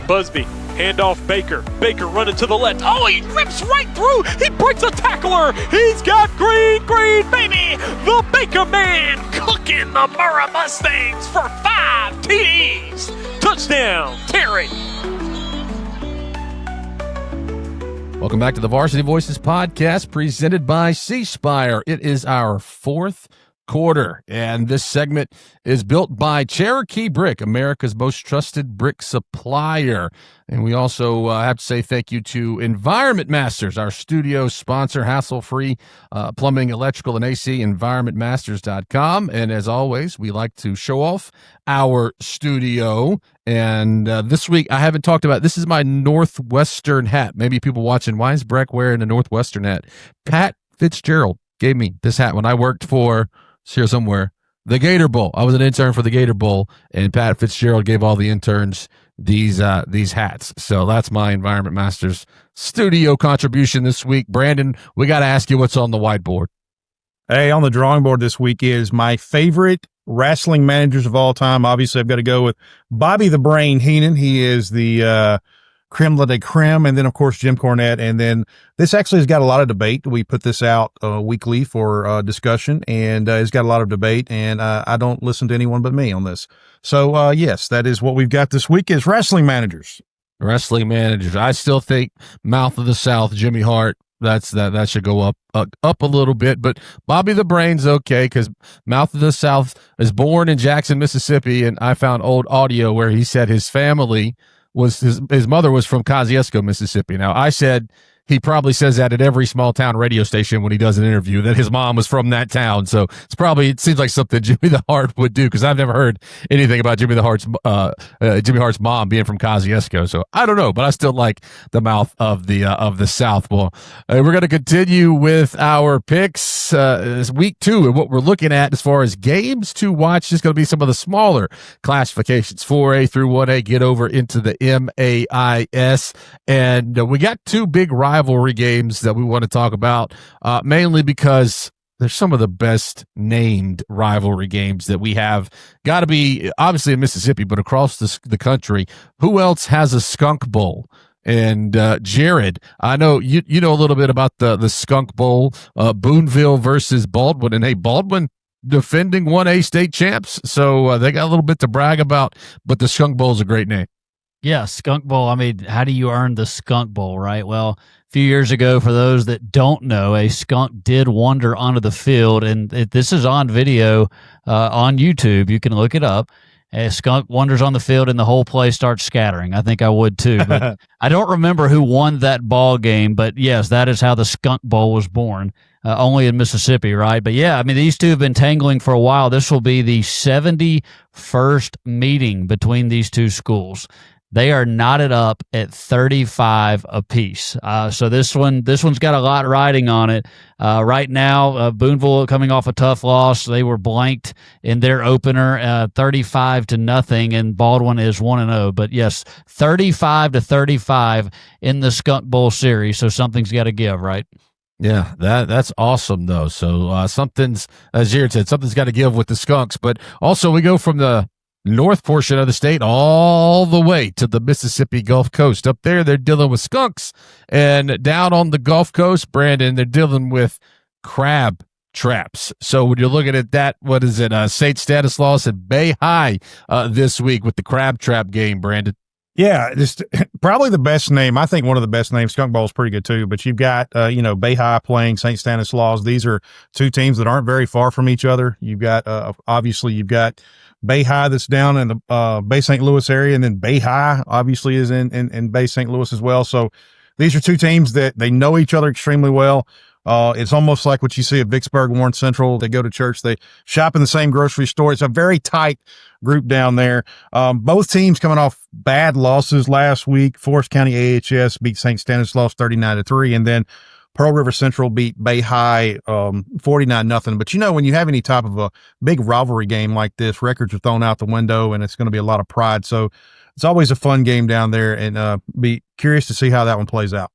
Busby, handoff Baker. Baker running to the left. Oh, he rips right through. He breaks a tackler. He's got green, baby. The Baker man cooking the Murrah Mustangs for 5 TDs. Touchdown, Terry. Welcome back to the Varsity Voices podcast presented by C Spire. It is our fourth quarter, and this segment is built by Cherokee Brick, America's most trusted brick supplier. And we also have to say thank you to Environment Masters, our studio sponsor, hassle-free plumbing, electrical, and AC, environmentmasters.com. And as always, we like to show off our studio. And this week, I haven't talked about, this is my Northwestern hat. Maybe people watching, why is Breck wearing a Northwestern hat? Pat Fitzgerald gave me this hat when I worked for, it's here somewhere, the Gator Bowl. I was an intern for the Gator Bowl, and Pat Fitzgerald gave all the interns these hats. So that's my Environment Masters studio contribution this week. Brandon, we got to ask you what's on the whiteboard. Hey, on the drawing board this week is my favorite wrestling managers of all time. Obviously, I've got to go with Bobby the Brain Heenan. He is the creme de la creme, and then of course Jim Cornette. And then this actually has got a lot of debate. We put this out weekly for discussion, and it's got a lot of debate, and I don't listen to anyone but me on this. So yes, that is what we've got this week is wrestling managers. Wrestling managers. I still think Mouth of the South, Jimmy Hart, that should go up a little bit, but Bobby the Brain's okay, because Mouth of the South is born in Jackson, Mississippi, and I found old audio where he said his family was his mother was from Kosciusko, Mississippi. Now, I said he probably says that at every small town radio station when he does an interview, that his mom was from that town. So it seems like something Jimmy the Hart would do, because I've never heard anything about Jimmy Hart's mom being from Kosciusko. So I don't know, but I still like the Mouth of the South. Well, we're going to continue with our picks. This week 2, and what we're looking at as far as games to watch is going to be some of the smaller classifications, 4A through 1A, get over into the MAIS, and we got 2 big rivalry games that we want to talk about, mainly because they're some of the best named rivalry games that we have. Got to be obviously in Mississippi, but across the country. Who else has a Skunk Bowl? And Jared, I know you know a little bit about the Skunk Bowl, Booneville versus Baldwin, and hey, Baldwin defending 1A state champs, so they got a little bit to brag about. But the Skunk Bowl is a great name. Yeah, Skunk Bowl. I mean, how do you earn the Skunk Bowl, right? Well, a few years ago, for those that don't know, a skunk did wander onto the field, and this is on video on YouTube. You can look it up. a skunk wanders on the field and the whole play starts scattering. I think I would too. But I don't remember who won that ball game, but yes, that is how the Skunk Bowl was born, only in Mississippi, right? But yeah, I mean, these two have been tangling for a while. This will be the 71st meeting between these two schools. They are knotted up at 35 apiece. So this one's got a lot riding on it. Right now, Booneville coming off a tough loss. They were blanked in their opener, 35-0, and Baldwin is 1-0. But yes, 35-35 in the Skunk Bowl series. So something's got to give, right? Yeah, that's awesome though. So something's, as Jared said, something's got to give with the Skunks. But also we go from the north portion of the state all the way to the Mississippi Gulf Coast. Up there, they're dealing with skunks. And down on the Gulf Coast, Brandon, they're dealing with crab traps. So when you're looking at that, what is it? St. Stanislaus and Bay High this week with the crab trap game, Brandon. Yeah, just probably the best name. I think one of the best names. Skunk Bowl is pretty good too, but you've got, Bay High playing St. Stanislaus. These are two teams that aren't very far from each other. You've got, obviously you've got Bay High that's down in the Bay St. Louis area, and then Bay High obviously is in Bay St. Louis as well. So these are two teams that they know each other extremely well. It's almost like what you see at Vicksburg, Warren Central. They go to church, they shop in the same grocery store. It's a very tight group down there. Both teams coming off bad losses last week. Forest County AHS beat St. Stanislaus 39-3, and then Pearl River Central beat Bay High 49-0. But when you have any type of a big rivalry game like this, records are thrown out the window, and it's going to be a lot of pride. So it's always a fun game down there, and be curious to see how that one plays out.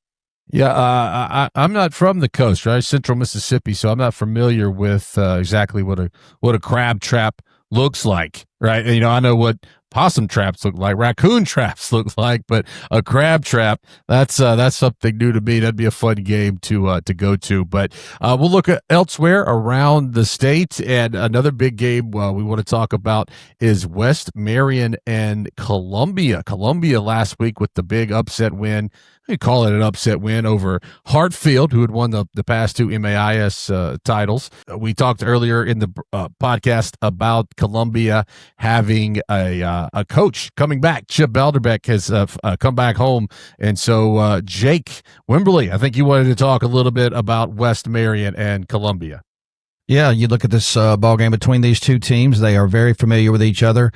Yeah, I'm not from the coast, right? Central Mississippi, so I'm not familiar with exactly what a crab trap looks like, right? And, I know what possum traps look like, raccoon traps look like, but a crab trap, that's something new to me. That'd be a fun game to go to. But we'll look at elsewhere around the state, and another big game we want to talk about is West Marion and Columbia. Columbia last week with the big upset win. We call it an upset win over Hartfield, who had won the past two MAIS titles. We talked earlier in the podcast about Columbia having a coach coming back. Chip Belderbeck has come back home. And so Jake Wimberly, I think you wanted to talk a little bit about West Marion and Columbia. Yeah, you look at this ball game between these two teams. They are very familiar with each other.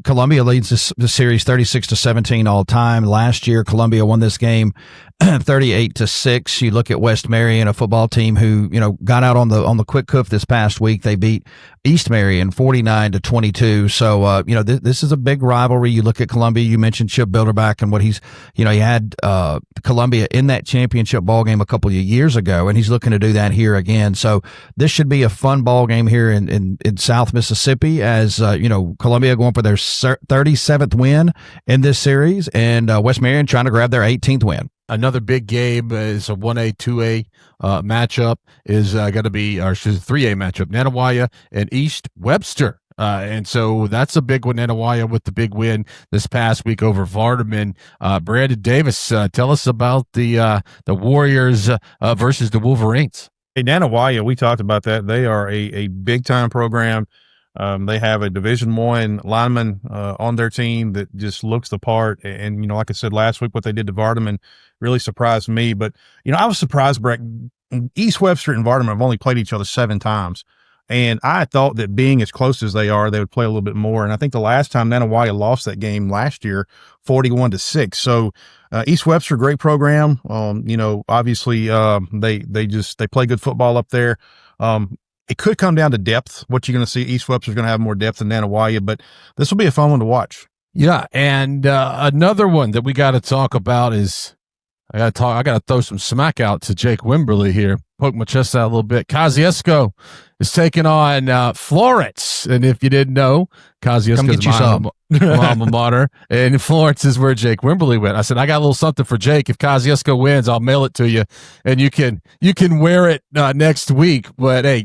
Columbia leads the series 36-17 all time. Last year, Columbia won this game 38-6. You look at West Marion, a football team who, got out on the quick hoof this past week. They beat East Marion 49-22. So, this is a big rivalry. You look at Columbia, you mentioned Chip Bilderback and what he had, Columbia in that championship ball game a couple of years ago, and he's looking to do that here again. So this should be a fun ball game here in South Mississippi as, Columbia going for their 37th win in this series, and West Marion trying to grab their 18th win. Another big game is a 1A, 2A matchup is going to be, or 3A matchup, Nanih Waiya and East Webster. And so that's a big one. Nanih Waiya with the big win this past week over Vardaman. Brandon Davis, tell us about the Warriors versus the Wolverines. Hey, Nanih Waiya, we talked about that. They are a big time program. They have a Division I lineman on their team that just looks the part. And, like I said last week, what they did to Vardaman really surprised me. But, I was surprised, Breck. East Webster and Vardaman have only played each other 7 times. And I thought that being as close as they are, they would play a little bit more. And I think the last time Nanih Waiya lost that game last year, 41-6. So East Webster, great program. Obviously they play good football up there. It could come down to depth. What you're going to see, East Webster's going to have more depth than Nanih Waiya, but this will be a fun one to watch. Yeah, and another one that we got to talk about is I got to throw some smack out to Jake Wimberly here. Poke my chest out a little bit. Kosciusko is taking on Florence, and if you didn't know, Kosciusko's my alma mater, and Florence is where Jake Wimberly went. I said, I got a little something for Jake. If Kosciusko wins, I'll mail it to you, and you can wear it next week. But hey,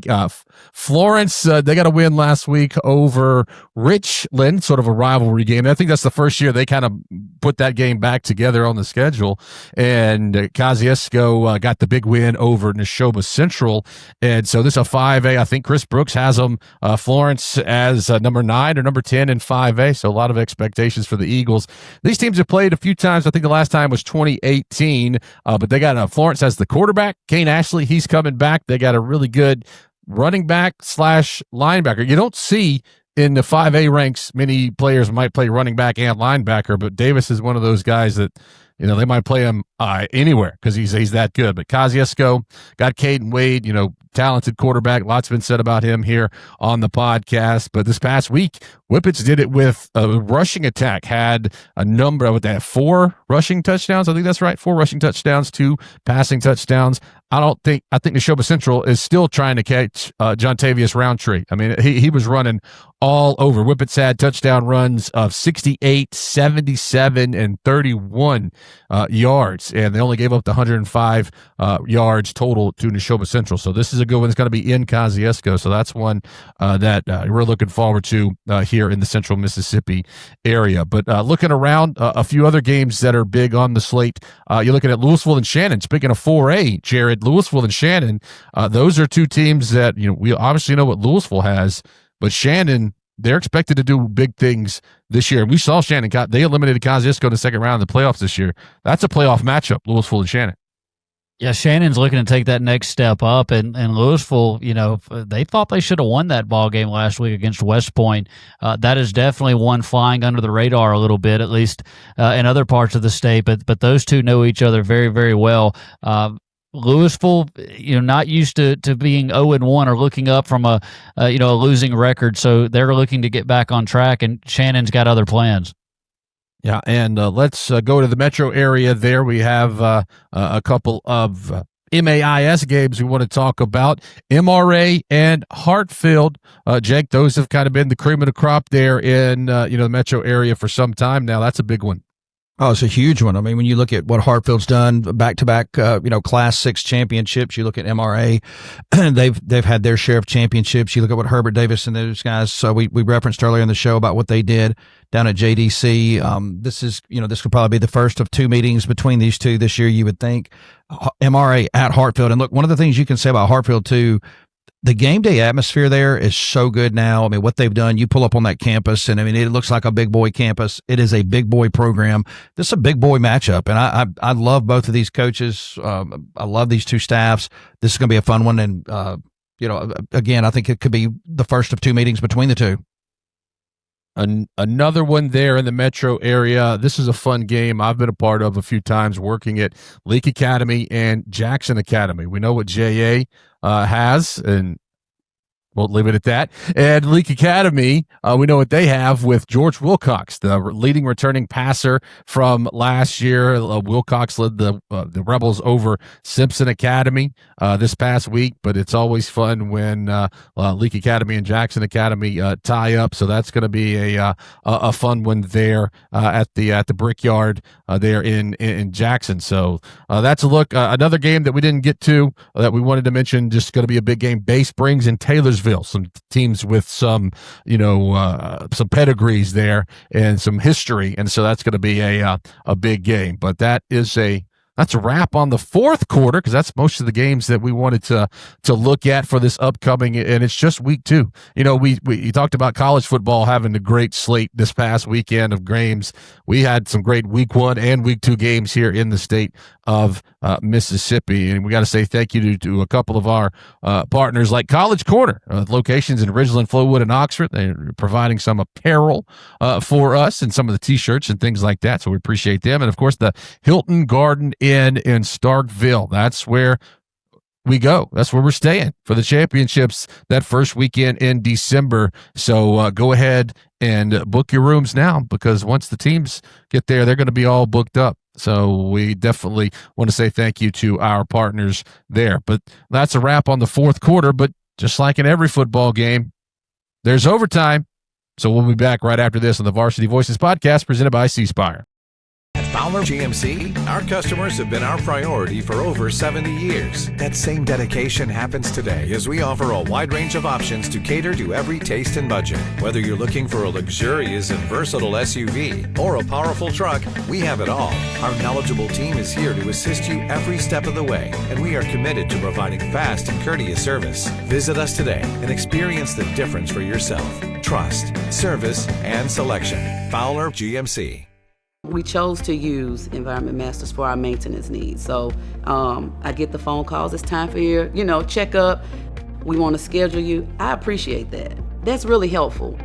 Florence, they got a win last week over Richland, sort of a rivalry game. And I think that's the first year they kind of put that game back together on the schedule. And Kosciusko got the big win over Neshoba Neshoba Central. And so this is a 5A. I think Chris Brooks has them, Florence as number 9 or number 10 in 5A. So a lot of expectations for the Eagles. These teams have played a few times. I think the last time was 2018, but they got Florence as the quarterback. Kane Ashley, he's coming back. They got a really good running back / linebacker. You don't see in the 5A ranks, many players might play running back and linebacker, but Davis is one of those guys that, they might play him anywhere because he's that good. But Kosciusko got Caden Wade, talented quarterback. Lots been said about him here on the podcast. But this past week, Whippets did it with a rushing attack, had a number of 4 rushing touchdowns. I think that's right. 4 rushing touchdowns, 2 passing touchdowns. I think Neshoba Central is still trying to catch John Tavius Roundtree. I mean, he was running all over. Whippets had touchdown runs of 68, 77, and 31 yards, and they only gave up the 105 yards total to Neshoba Central. So this is a good one. It's going to be in Kosciusko, so that's one that we're looking forward to here in the central Mississippi area. But looking around, a few other games that are big on the slate. You're looking at Louisville and Shannon. Speaking of 4A, Jared, Louisville and Shannon, those are two teams that we obviously know what Louisville has, but Shannon, they're expected to do big things this year. We saw Shannon, they eliminated Kosciusko in the second round of the playoffs this year. That's a playoff matchup, Louisville and Shannon. Yeah, Shannon's looking to take that next step up, and Louisville, they thought they should have won that ball game last week against West Point. That is definitely one flying under the radar a little bit, at least in other parts of the state. But those two know each other very, very well. Louisville, not used to being 0-1 or looking up from a losing record, so they're looking to get back on track. And Shannon's got other plans. Yeah, and let's go to the metro area. There we have a couple of MAIS games we want to talk about. MRA and Hartfield. Jake, those have kind of been the cream of the crop there in the metro area for some time now. That's a big one. Oh, it's a huge one. I mean, when you look at what Hartfield's done, back-to-back, Class 6 championships. You look at MRA, they've had their share of championships. You look at what Herbert Davis and those guys. So we referenced earlier in the show about what they did down at JDC. This could probably be the first of 2 meetings between these two this year, you would think. MRA at Hartfield. And look, one of the things you can say about Hartfield too, the game day atmosphere there is so good now. I mean, what they've done, you pull up on that campus, and I mean, it looks like a big boy campus. It is a big boy program. This is a big boy matchup, and I love both of these coaches. I love these two staffs. This is going to be a fun one, and again, I think it could be the first of 2 meetings between the two. Another one there in the metro area. This is a fun game I've been a part of a few times, working at Leake Academy and Jackson Academy. We know what JA has, and we'll leave it at that. And Leake Academy, we know what they have with George Wilcox, the leading returning passer from last year. Wilcox led the Rebels over Simpson Academy this past week, but it's always fun when Leake Academy and Jackson Academy tie up. So that's going to be a fun one there at the Brickyard there in Jackson. So that's a look. Another game that we didn't get to that we wanted to mention, just going to be a big game. Bay Springs and Taylorsville. Some teams with some pedigrees there and some history, and so that's going to be a big game. But that's a wrap on the fourth quarter, because that's most of the games that we wanted to look at for this upcoming, and it's just week 2. We talked about college football having a great slate this past weekend of games. We had some great week 1 and week 2 games here in the state of Mississippi, and we got to say thank you to a couple of our partners like College Corner, locations in Ridgeland, Flowood, and Oxford. They're providing some apparel for us and some of the t-shirts and things like that, so we appreciate them. And of course, the Hilton Garden in Starkville. That's where we go. That's where we're staying for the championships that first weekend in December. So go ahead and book your rooms now, because once the teams get there, they're going to be all booked up. So we definitely want to say thank you to our partners there. But that's a wrap on the fourth quarter. But just like in every football game, there's overtime. So we'll be back right after this on the Varsity Voices podcast presented by C Spire. Fowler GMC, our customers have been our priority for over 70 years. That same dedication happens today as we offer a wide range of options to cater to every taste and budget. Whether you're looking for a luxurious and versatile SUV or a powerful truck, we have it all. Our knowledgeable team is here to assist you every step of the way, and we are committed to providing fast and courteous service. Visit us today and experience the difference for yourself. Trust, service, and selection. Fowler GMC. We chose to use Environment Masters for our maintenance needs. So I get the phone calls, it's time for your, checkup. We want to schedule you. I appreciate that. That's really helpful.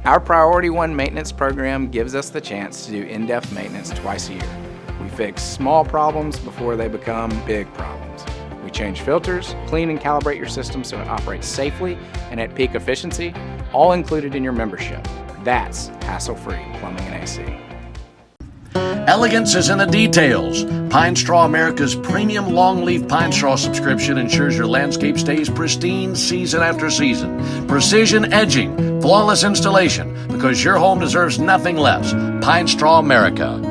Our Priority 1 maintenance program gives us the chance to do in-depth maintenance twice a year. We fix small problems before they become big problems. We change filters, clean and calibrate your system so it operates safely and at peak efficiency, all included in your membership. That's hassle-free plumbing and AC. Elegance is in the details. Pine Straw America's premium longleaf pine straw subscription ensures your landscape stays pristine season after season. Precision edging, flawless installation, because your home deserves nothing less. Pine Straw America.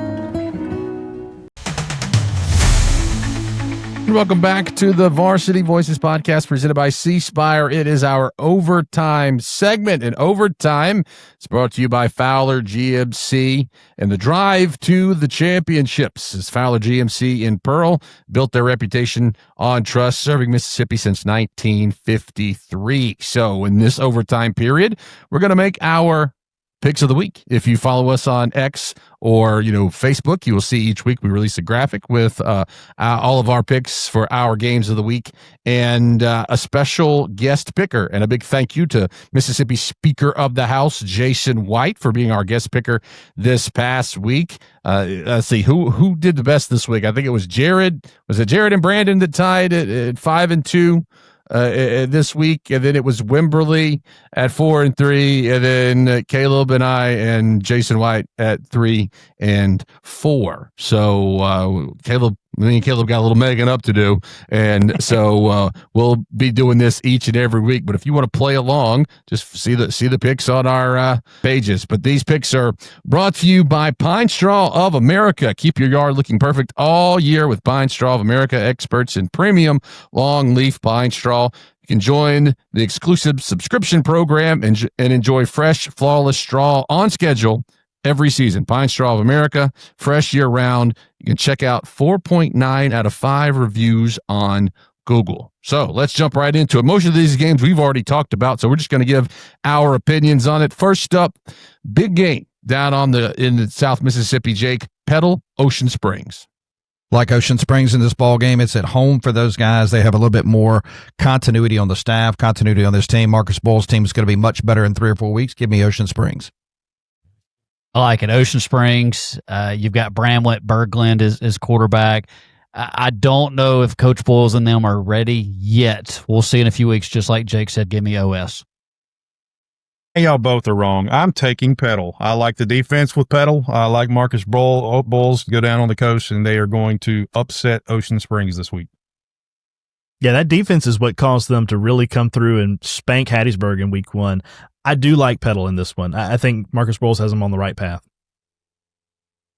Welcome back to the Varsity Voices podcast presented by C Spire. It is our overtime segment, and overtime is brought to you by Fowler GMC and the drive to the championships. As Fowler GMC in Pearl built their reputation on trust, serving Mississippi since 1953. So in this overtime period, we're going to make our picks of the week. If you follow us on X or Facebook, you will see each week we release a graphic with all of our picks for our games of the week and a special guest picker. And a big thank you to Mississippi Speaker of the House Jason White for being our guest picker this past week. Let's see who did the best this week. I think it was Jared. Was it Jared and Brandon that tied at 5-2? This week, and then it was Wimberly at 4-3, and then Caleb and I and Jason White at 3 and 4. So me and Caleb got a little making up to do, and so we'll be doing this each and every week. But if you want to play along, just see the picks on our pages. But these picks are brought to you by Pine Straw of America. Keep your yard looking perfect all year with Pine Straw of America, experts in premium long leaf pine straw. You can join the exclusive subscription program and enjoy fresh, flawless straw on schedule every season. Pine Straw of America, fresh year-round. You can check out 4.9 out of 5 reviews on Google. So let's jump right into it. Most of these games we've already talked about, so we're just going to give our opinions on it. First up, big game down in the South Mississippi, Jake. Petal-Ocean Springs. Like Ocean Springs in this ball game, it's at home for those guys. They have a little bit more continuity on the staff, continuity on this team. Marcus Bull's team is going to be much better in 3 or 4 weeks. Give me Ocean Springs. I like it. Ocean Springs. You've got Bramlett Berglund as quarterback. I don't know if Coach Boyles and them are ready yet. We'll see in a few weeks. Just like Jake said, give me OS. Y'all both are wrong. I'm taking Petal. I like the defense with Petal. I like Marcus Bull's to go down on the coast, and they are going to upset Ocean Springs this week. Yeah, that defense is what caused them to really come through and spank Hattiesburg in week 1. I do like Petal in this one. I think Marcus Bull's has them on the right path.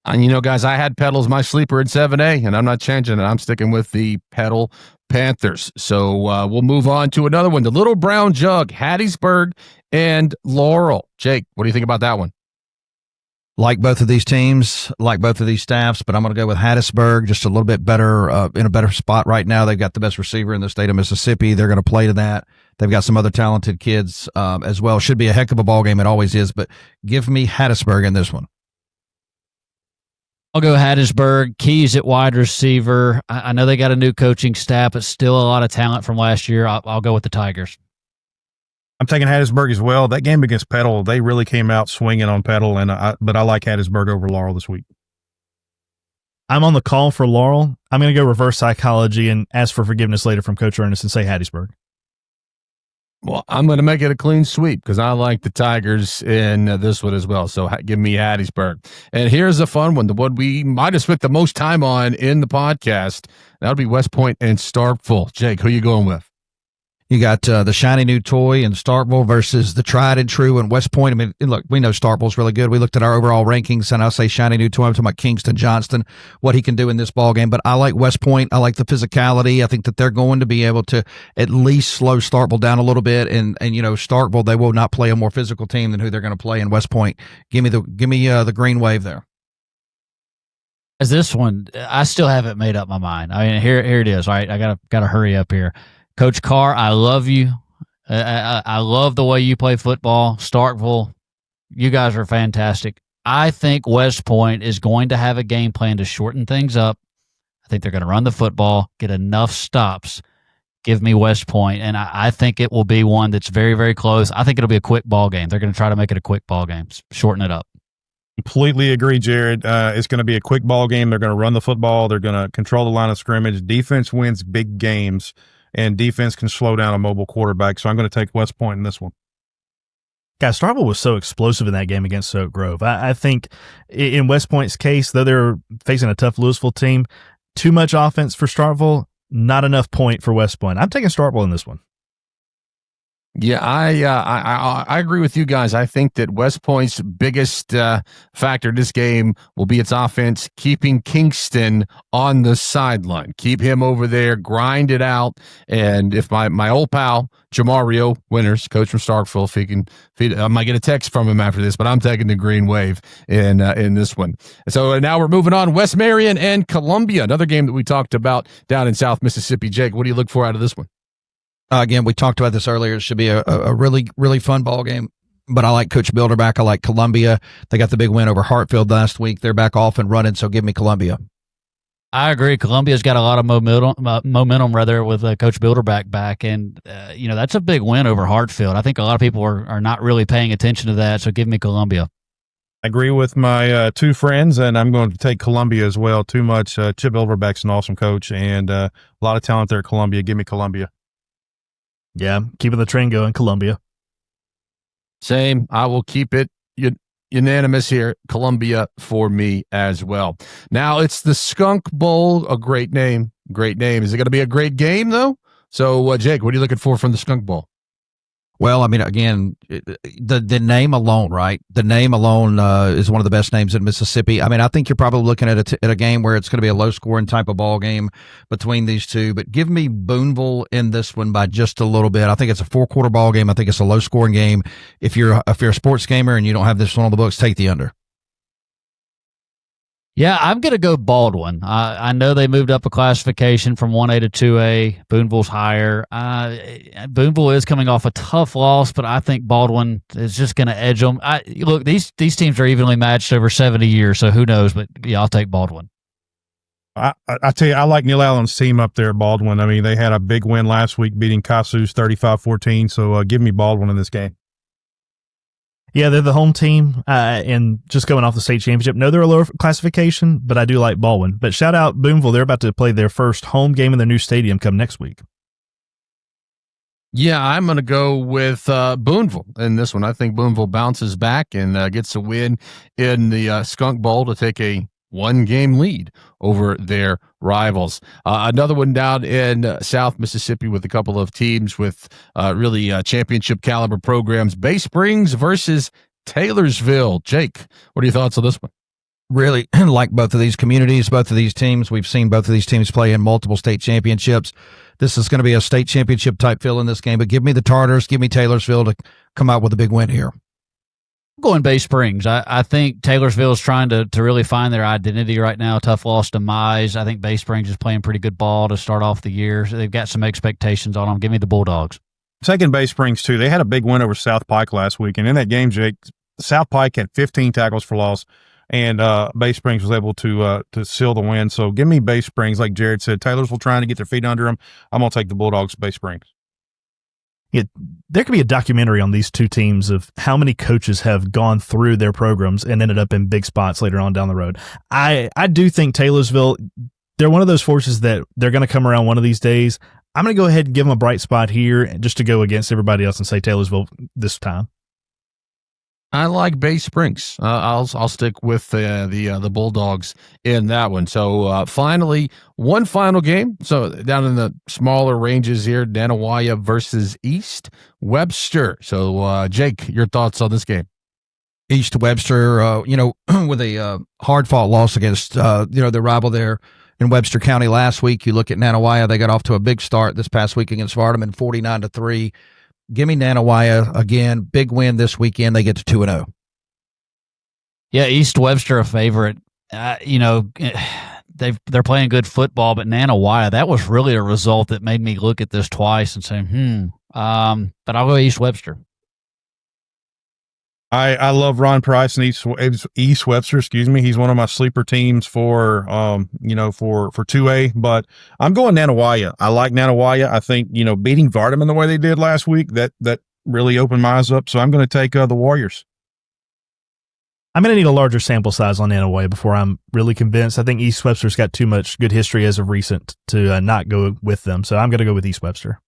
And guys, I had Petal as my sleeper in 7A, and I'm not changing it. I'm sticking with the Petal Panthers. So we'll move on to another one, the Little Brown Jug, Hattiesburg and Laurel. Jake, what do you think about that one? Like both of these teams, like both of these staffs, but I'm going to go with Hattiesburg, just a little bit better, in a better spot right now. They've got the best receiver in the state of Mississippi. They're going to play to that. They've got some other talented kids as well. Should be a heck of a ball game. It always is, but give me Hattiesburg in this one. I'll go Hattiesburg. Keys at wide receiver. I know they got a new coaching staff, but still a lot of talent from last year. I'll go with the Tigers. I'm taking Hattiesburg as well. That game against Petal, they really came out swinging on Petal, but I like Hattiesburg over Laurel this week. I'm on the call for Laurel. I'm going to go reverse psychology and ask for forgiveness later from Coach Ernest and say Hattiesburg. Well, I'm going to make it a clean sweep because I like the Tigers in this one as well. So give me Hattiesburg. And here's a fun one, the one we might have spent the most time on in the podcast. That'll be West Point and Starkville. Jake, who are you going with? You got the shiny new toy in Starkville versus the tried and true in West Point. I mean, look, we know Starkville's really good. We looked at our overall rankings, and I'll say shiny new toy. I'm talking about Kingston Johnston, what he can do in this ball game. But I like West Point. I like the physicality. I think that they're going to be able to at least slow Starkville down a little bit. And Starkville, they will not play a more physical team than who they're going to play in West Point. Give me the green wave there. As this one, I still haven't made up my mind. I mean, here it is. All right, I gotta hurry up here. Coach Carr, I love you. I love the way you play football. Starkville, you guys are fantastic. I think West Point is going to have a game plan to shorten things up. I think they're going to run the football, get enough stops. Give me West Point, and I think it will be one that's very, very close. I think it'll be a quick ball game. They're going to try to make it a quick ball game, shorten it up. Completely agree, Jared. It's going to be a quick ball game. They're going to run the football. They're going to control the line of scrimmage. Defense wins big games, and defense can slow down a mobile quarterback. So I'm going to take West Point in this one. Guys, Starkville was so explosive in that game against Oak Grove. I think in West Point's case, though they're facing a tough Louisville team, too much offense for Starkville, not enough point for West Point. I'm taking Starkville in this one. Yeah, I agree with you guys. I think that West Point's biggest factor in this game will be its offense, keeping Kingston on the sideline. Keep him over there, grind it out. And if my old pal, Jamario Winters, coach from Starkville, if he can, I might get a text from him after this, but I'm taking the green wave in this one. So now we're moving on. West Marion and Columbia, another game that we talked about down in South Mississippi. Jake, what do you look for out of this one? Again, we talked about this earlier. It should be a really, really fun ball game. But I like Coach Bilderback. I like Columbia. They got the big win over Hartfield last week. They're back off and running, so give me Columbia. I agree. Columbia's got a lot of momentum with Coach Bilderback back, and that's a big win over Hartfield. I think a lot of people are not really paying attention to that, so give me Columbia. I agree with my two friends, and I'm going to take Columbia as well. Too much. Chip Bilderback's an awesome coach, and a lot of talent there at Columbia. Give me Columbia. Yeah, keeping the train going, Columbia. Same. I will keep it unanimous here. Columbia for me as well. Now it's the Skunk Bowl. A great name. Great name. Is it going to be a great game, though? So, Jake, what are you looking for from the Skunk Bowl? Well, I mean, again, the name alone, right? The name alone is one of the best names in Mississippi. I mean, I think you're probably looking at a game where it's going to be a low-scoring type of ball game between these two. But give me Booneville in this one by just a little bit. I think it's a 4-quarter ball game. I think it's a low-scoring game. If you're a sports gamer and you don't have this one on the books, take the under. Yeah, I'm going to go Baldwin. I know they moved up a classification from 1A to 2A. Booneville's higher. Booneville is coming off a tough loss, but I think Baldwin is just going to edge them. Look, these teams are evenly matched over 70 years, so who knows? But, yeah, I'll take Baldwin. I tell you, I like Neil Allen's team up there at Baldwin. I mean, they had a big win last week beating Kosciusko 35-14, so give me Baldwin in this game. Yeah, they're the home team, and just going off the state championship. No, they're a lower classification, but I do like Baldwin. But shout out Booneville. They're about to play their first home game in their new stadium come next week. Yeah, I'm going to go with Booneville in this one. I think Booneville bounces back and gets a win in the Skunk Bowl to take a 1-game lead over their rivals. Another one down in South Mississippi with a couple of teams with really championship caliber programs. Bay Springs versus Taylorsville. Jake, what are your thoughts on this one? Really like both of these communities, both of these teams. We've seen both of these teams play in multiple state championships. This is going to be a state championship type feel in this game, but give me the Tartars, give me Taylorsville to come out with a big win here. Going Bay Springs. I think Taylorsville is trying to really find their identity right now. Tough loss to Mize. I think Bay Springs is playing pretty good ball to start off the year. So they've got some expectations on them. Give me the Bulldogs. Taking Bay Springs, too. They had a big win over South Pike last week. And in that game, Jake, South Pike had 15 tackles for loss, and Bay Springs was able to seal the win. So give me Bay Springs. Like Jared said, Taylorsville trying to get their feet under them. I'm going to take the Bulldogs, Bay Springs. Yeah, there could be a documentary on these two teams of how many coaches have gone through their programs and ended up in big spots later on down the road. I do think Taylorsville, they're one of those forces that they're going to come around one of these days. I'm going to go ahead and give them a bright spot here just to go against everybody else and say Taylorsville this time. I like Bay Springs. I'll stick with the Bulldogs in that one. So finally, one final game. So down in the smaller ranges here, Nanih Waiya versus East Webster. So Jake, your thoughts on this game? East Webster, with a hard-fought loss against the rival there in Webster County last week. You look at Nanih Waiya; they got off to a big start this past week against Vardaman, 49-3. Give me Nanih Waiya again. Big win this weekend. They get to 2-0. Yeah, East Webster a favorite. They're playing good football, but Nanih Waiya, that was really a result that made me look at this twice and say, but I'll go East Webster. I love Ron Price and East Webster. Excuse me. He's one of my sleeper teams for 2A, but I'm going Nanih Waiya. I like Nanih Waiya. I think, beating Vardaman the way they did last week, that really opened my eyes up. So I'm going to take the Warriors. I'm going to need a larger sample size on Nanih Waiya before I'm really convinced. I think East Webster's got too much good history as of recent to not go with them. So I'm going to go with East Webster.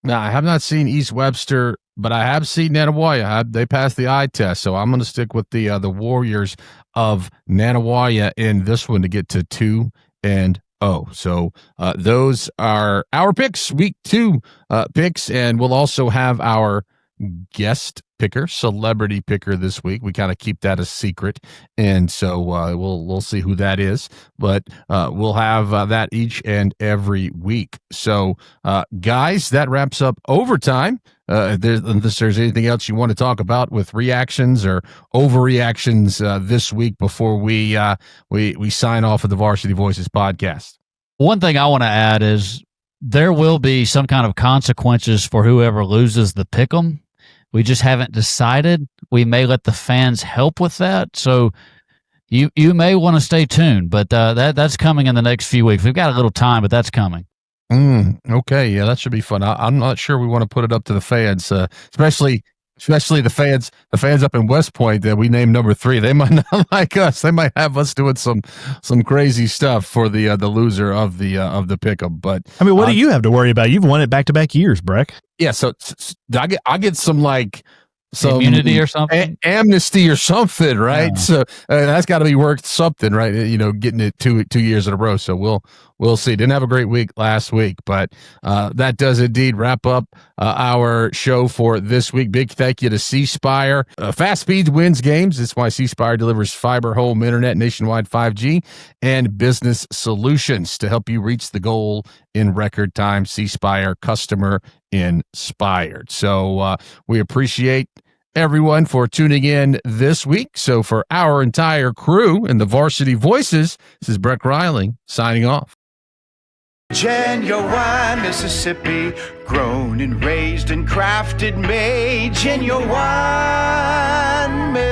Now, I have not seen East Webster, but I have seen Nanih Waiya. They passed the eye test, so I'm going to stick with the Warriors of Nanih Waiya in this one to get to 2-0. So those are our picks, week 2 picks, and we'll also have our guest picker, celebrity picker this week. We kind of keep that a secret, and so we'll see who that is, but we'll have that each and every week. So guys, that wraps up overtime. Unless there's anything else you want to talk about with reactions or overreactions this week before we sign off of the Varsity Voices podcast. One thing I want to add is there will be some kind of consequences for whoever loses the pick'em. We just haven't decided. We may let the fans help with that. So you may want to stay tuned, but that's coming in the next few weeks. We've got a little time, but that's coming. Okay. Yeah, that should be fun. I'm not sure we want to put it up to the fans, especially the fans up in West Point that we named number 3. They might not like us. They might have us doing some crazy stuff for the loser of the pick'em. But I mean, what do you have to worry about? You've won it back-to-back years, Breck. Yeah. So I get some immunity or something, amnesty or something, right? Yeah. So that's got to be worth something, right? Getting it 2 years in a row. So we'll see. Didn't have a great week last week, but that does indeed wrap up our show for this week. Big thank you to C Spire. Fast Speed wins games. That's why C Spire delivers fiber home internet, nationwide 5G, and business solutions to help you reach the goal in record time. C Spire, customer inspired. So we appreciate everyone for tuning in this week. So for our entire crew and the Varsity Voices, this is Breck Riley signing off. Genuine Mississippi, grown and raised and crafted, made genuine Mississippi.